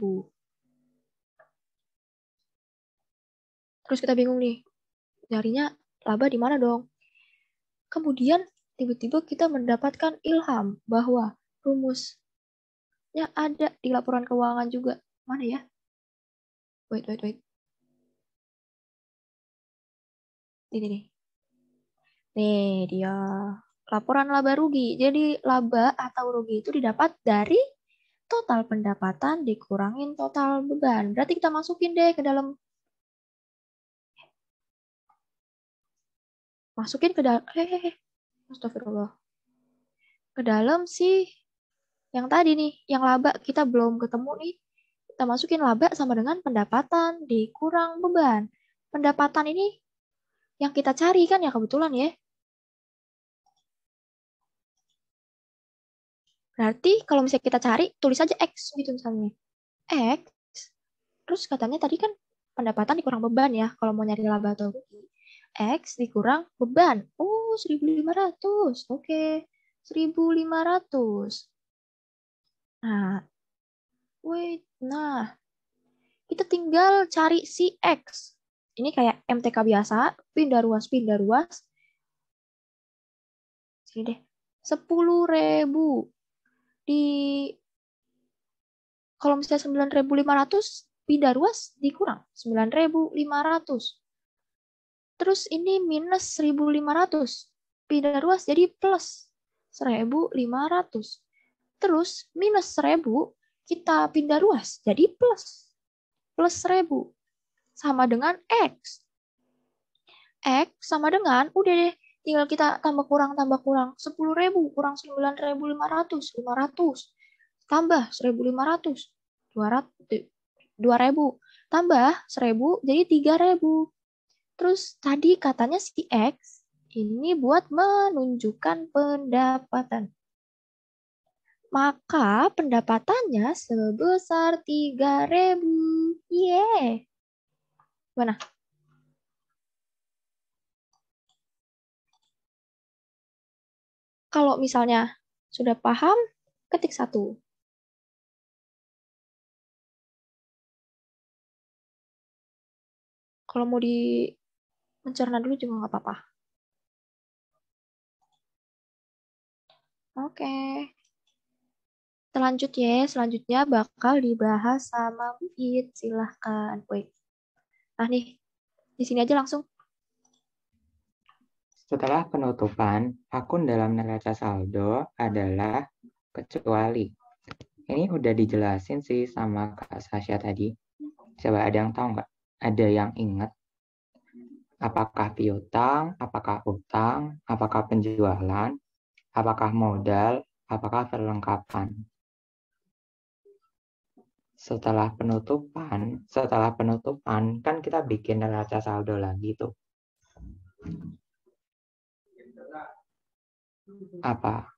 Speaker 2: Terus kita bingung nih, nyarinya laba di mana dong? Kemudian tiba-tiba kita mendapatkan ilham bahwa rumusnya ada di laporan keuangan juga. Mana ya? Wait. Ini nih. Nih dia laporan laba rugi. Jadi laba atau rugi itu didapat dari total pendapatan dikurangin total beban. Berarti kita masukin deh ke dalam. Masukin ke dalam. Astagfirullah. Ke dalam sih yang tadi nih, yang laba kita belum ketemu nih. Kita masukin laba sama dengan pendapatan dikurang beban. Pendapatan ini yang kita cari kan ya kebetulan ya. Berarti kalau misalnya kita cari, tulis aja X gitu misalnya. X, terus katanya tadi kan pendapatan dikurang beban ya, kalau mau nyari laba atau rugi. X dikurang beban. Oh, 1.500. Oke, 1.500. Nah, nah, kita tinggal cari si X. Ini kayak MTK biasa, pindah ruas, pindah ruas. Sini deh, 10.000 di kalau misalnya 9.500 pindah ruas dikurang 9.500. Terus ini minus 1.500 pindah ruas jadi plus 1.500. Terus minus 1.000 kita pindah ruas jadi plus 1.000 sama dengan X. X sama dengan udah deh tinggal kita tambah kurang 10.000 kurang 9.500 500 tambah 1.500 2.000 tambah 1.000 jadi 3.000. Terus tadi katanya si X ini buat menunjukkan pendapatan. Maka pendapatannya sebesar 3.000. Yeah. Mana? Kalau misalnya sudah paham, ketik 1. Kalau mau di mencerna dulu juga nggak apa-apa. Oke. Selanjutnya bakal dibahas sama Buit. Silahkan. Wait. Nah nih, di sini aja langsung.
Speaker 1: Setelah penutupan, akun dalam neraca saldo adalah kecuali. Ini udah dijelasin sih sama Kak Sasha tadi. Coba ada yang tahu nggak? Ada yang ingat? Apakah piutang, apakah utang, apakah penjualan, apakah modal, apakah perlengkapan? Setelah penutupan kan kita bikin neraca saldo lagi tuh. Apa?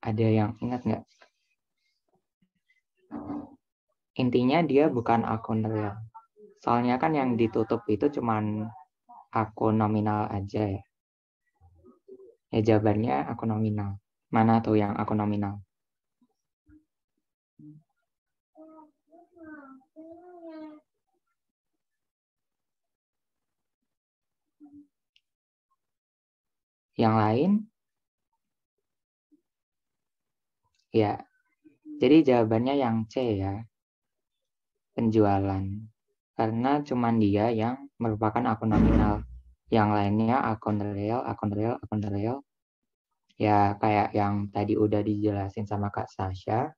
Speaker 1: Ada yang ingat nggak? Intinya dia bukan akun real. Soalnya kan yang ditutup itu cuman akun nominal aja ya. Ya jawabannya akun nominal. Mana tuh yang akun nominal? Yang lain? Ya. Jadi jawabannya yang C ya. Penjualan. Karena cuman dia yang merupakan akun nominal. Yang lainnya akun real, akun real, akun real. Ya kayak yang tadi udah dijelasin sama Kak Sasha.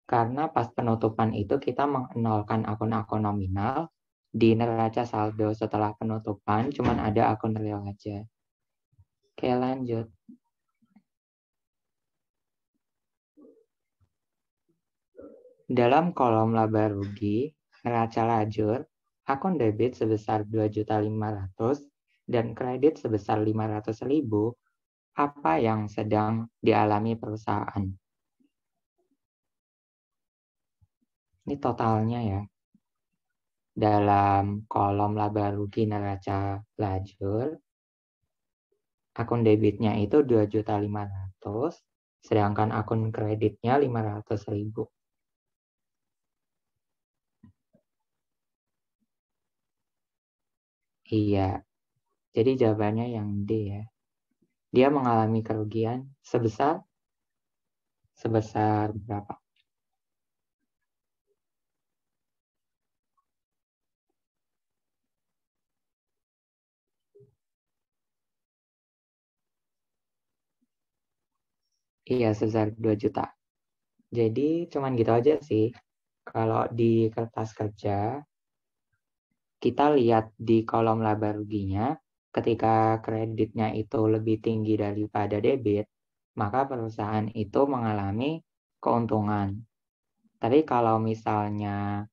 Speaker 1: Karena pas penutupan itu kita menolkan akun-akun nominal. Di neraca saldo setelah penutupan cuman ada akun real aja. Oke lanjut. Dalam kolom laba rugi, neraca lajur, akun debit sebesar 2.500.000 dan kredit sebesar 500.000, apa yang sedang dialami perusahaan? Ini totalnya ya. Dalam kolom laba rugi neraca lajur, akun debitnya itu 2.500.000, sedangkan akun kreditnya 500.000. Iya, jadi jawabannya yang D ya. Dia mengalami kerugian sebesar berapa? Iya, sebesar 2 juta. Jadi cuman gitu aja sih. Kalau di kertas kerja, kita lihat di kolom laba ruginya, ketika kreditnya itu lebih tinggi daripada debit, maka perusahaan itu mengalami keuntungan. Tapi kalau misalnya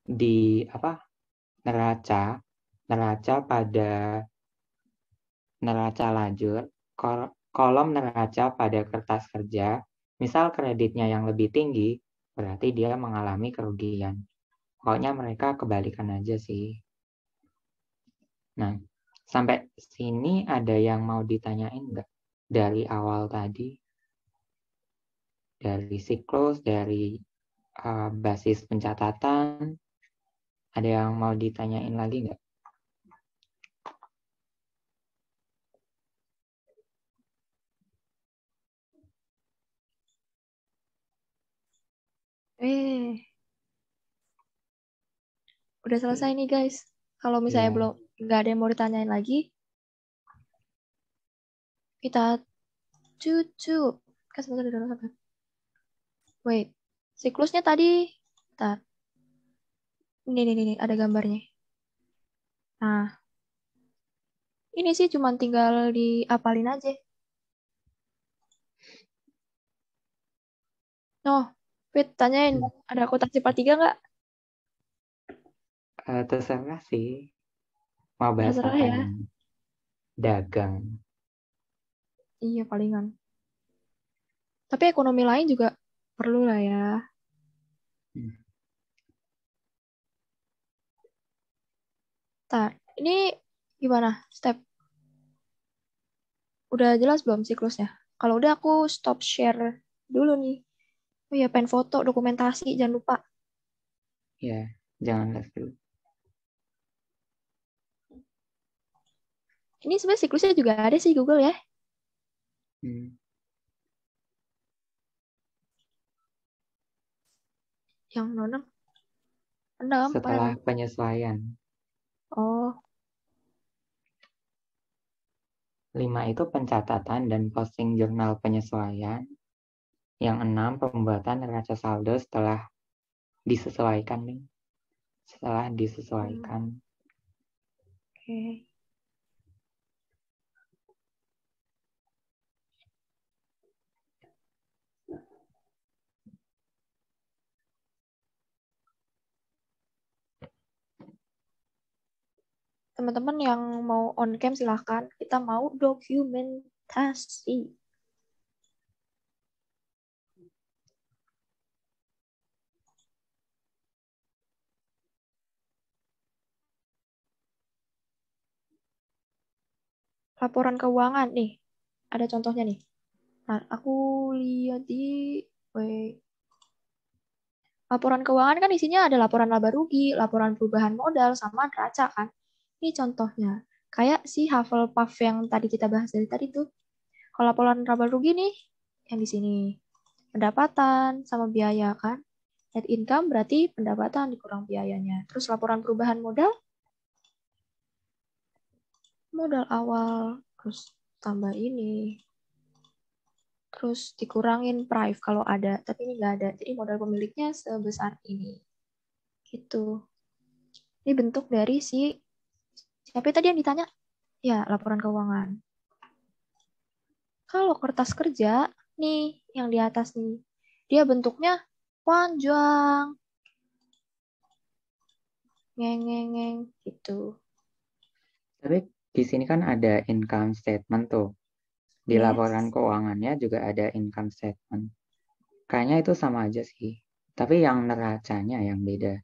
Speaker 1: di neraca pada neraca lajur, kolom neraca pada kertas kerja, misal kreditnya yang lebih tinggi, berarti dia mengalami kerugian. Pokoknya mereka kebalikan aja sih. Nah, sampai sini ada yang mau ditanyain nggak? Dari awal tadi, dari siklus, dari basis pencatatan, ada yang mau ditanyain lagi nggak?
Speaker 2: Eh, udah selesai nih guys. Kalau misalnya
Speaker 1: Ya,
Speaker 2: belum nggak ada yang mau ditanyain lagi, kita cucu. Kan sebentar di dalam sabar. Wait, siklusnya tadi, bentar. Ini, ada gambarnya. Nah, ini sih cuma tinggal diapalin aja. Oh, Fit, tanyain, ada akuntansi part 3 nggak?
Speaker 1: terserah sih. Mau bahas
Speaker 2: Terserah
Speaker 1: apa
Speaker 2: ya.
Speaker 1: nih? Dagang.
Speaker 2: Iya, palingan. Tapi ekonomi lain juga perlu lah ya.
Speaker 1: Hmm.
Speaker 2: Ntar, ini gimana step? Udah jelas belum siklusnya? Kalau udah aku stop share dulu nih. Oh ya, pen foto, dokumentasi, jangan lupa.
Speaker 1: Ya, jangan live dulu.
Speaker 2: Ini sebenarnya siklusnya juga ada sih Google ya.
Speaker 1: Hmm.
Speaker 2: Yang nonton, enam, mana
Speaker 1: Setelah
Speaker 2: non?
Speaker 1: penyesuaian.
Speaker 2: Oh,
Speaker 1: 5 itu pencatatan dan posting jurnal penyesuaian. Yang 6 pembuatan neraca saldo setelah disesuaikan nih. Setelah disesuaikan.
Speaker 2: oke. Teman-teman yang mau on cam silahkan. Kita mau dokumentasi. Laporan keuangan nih. Ada contohnya nih. Nah, aku lihat di wait. Laporan keuangan kan isinya ada laporan laba rugi, laporan perubahan modal, sama neraca kan. Ini contohnya. Kayak si Hufflepuff yang tadi kita bahas dari tadi tuh. Kalau laporan laba rugi nih, yang di sini. Pendapatan sama biaya kan. Net income berarti pendapatan dikurang biayanya. Terus laporan perubahan modal, modal awal, terus tambah ini. Terus dikurangin price kalau ada, tapi ini nggak ada. Jadi modal pemiliknya sebesar ini. Gitu. Ini bentuk dari si siapa tadi yang ditanya? Ya, laporan keuangan. Kalau kertas kerja, nih yang di atas nih, dia bentuknya panjang, ngeng gitu.
Speaker 1: Tapi di sini kan ada income statement tuh. Di laporan
Speaker 2: Yes.
Speaker 1: keuangannya juga ada income statement. Kayaknya itu sama aja sih. Tapi yang neracanya yang beda.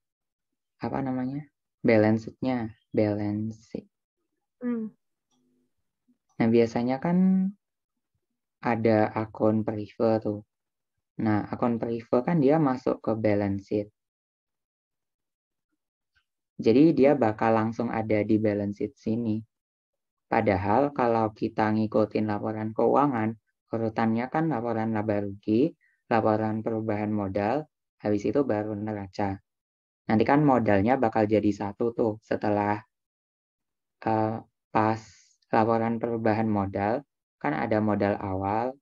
Speaker 1: Apa namanya? Balance sheet-nya. Balance sheet.
Speaker 2: Hmm.
Speaker 1: Nah, biasanya kan ada akun prive tuh. Nah, akun prive kan dia masuk ke balance sheet. Jadi dia bakal langsung ada di balance sheet sini. Padahal kalau kita ngikutin laporan keuangan, urutannya kan laporan laba rugi, laporan perubahan modal, habis itu baru neraca. Nanti kan modalnya bakal jadi satu tuh setelah pas laporan perubahan modal, kan ada modal awal,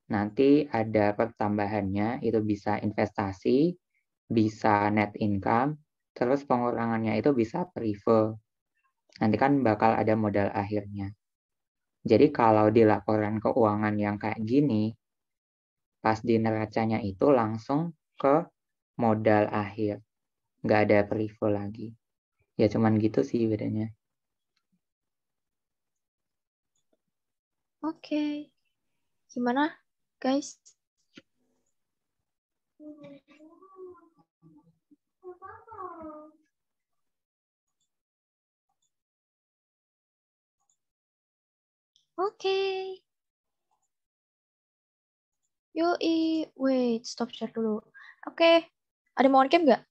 Speaker 1: Nanti ada pertambahannya, itu bisa investasi, bisa net income, terus pengurangannya itu bisa perivo. Nanti kan bakal ada modal akhirnya. Jadi kalau di laporan keuangan yang kayak gini, pas di neracanya itu langsung ke modal akhir. Nggak ada perivo lagi. Ya cuman gitu sih bedanya.
Speaker 2: Oke. Gimana, guys? Oke. Yoi. Wait, stop share dulu. Oke. Ada mau on cam nggak?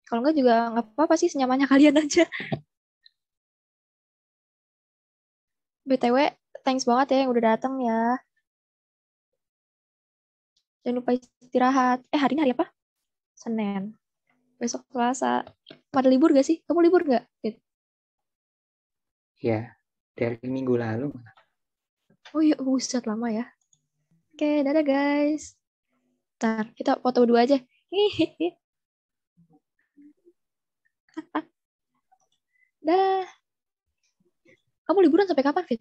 Speaker 2: Kalau nggak juga nggak apa-apa sih, senyamannya kalian aja. BTW, thanks banget ya yang udah datang ya. Jangan lupa istirahat. Hari ini hari apa? Senin. Besok Selasa. Pada libur gak sih? Kamu libur gak?
Speaker 1: Ya, dari minggu lalu.
Speaker 2: Oh iya, buset lama ya. Oke, dadah guys. Ntar, kita foto dua aja. Dah. Kamu liburan sampai kapan, Fit?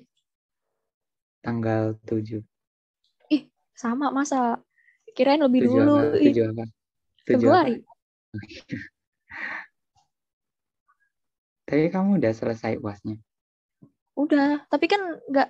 Speaker 1: Tanggal 7.
Speaker 2: Ih, sama masa. Kirain lebih
Speaker 1: 7
Speaker 2: dulu.
Speaker 1: apa?
Speaker 2: Ih,
Speaker 1: 7 apa? 7 apa?
Speaker 2: Februari.
Speaker 1: Tapi kamu udah selesai UASnya.
Speaker 2: Udah, tapi kan nggak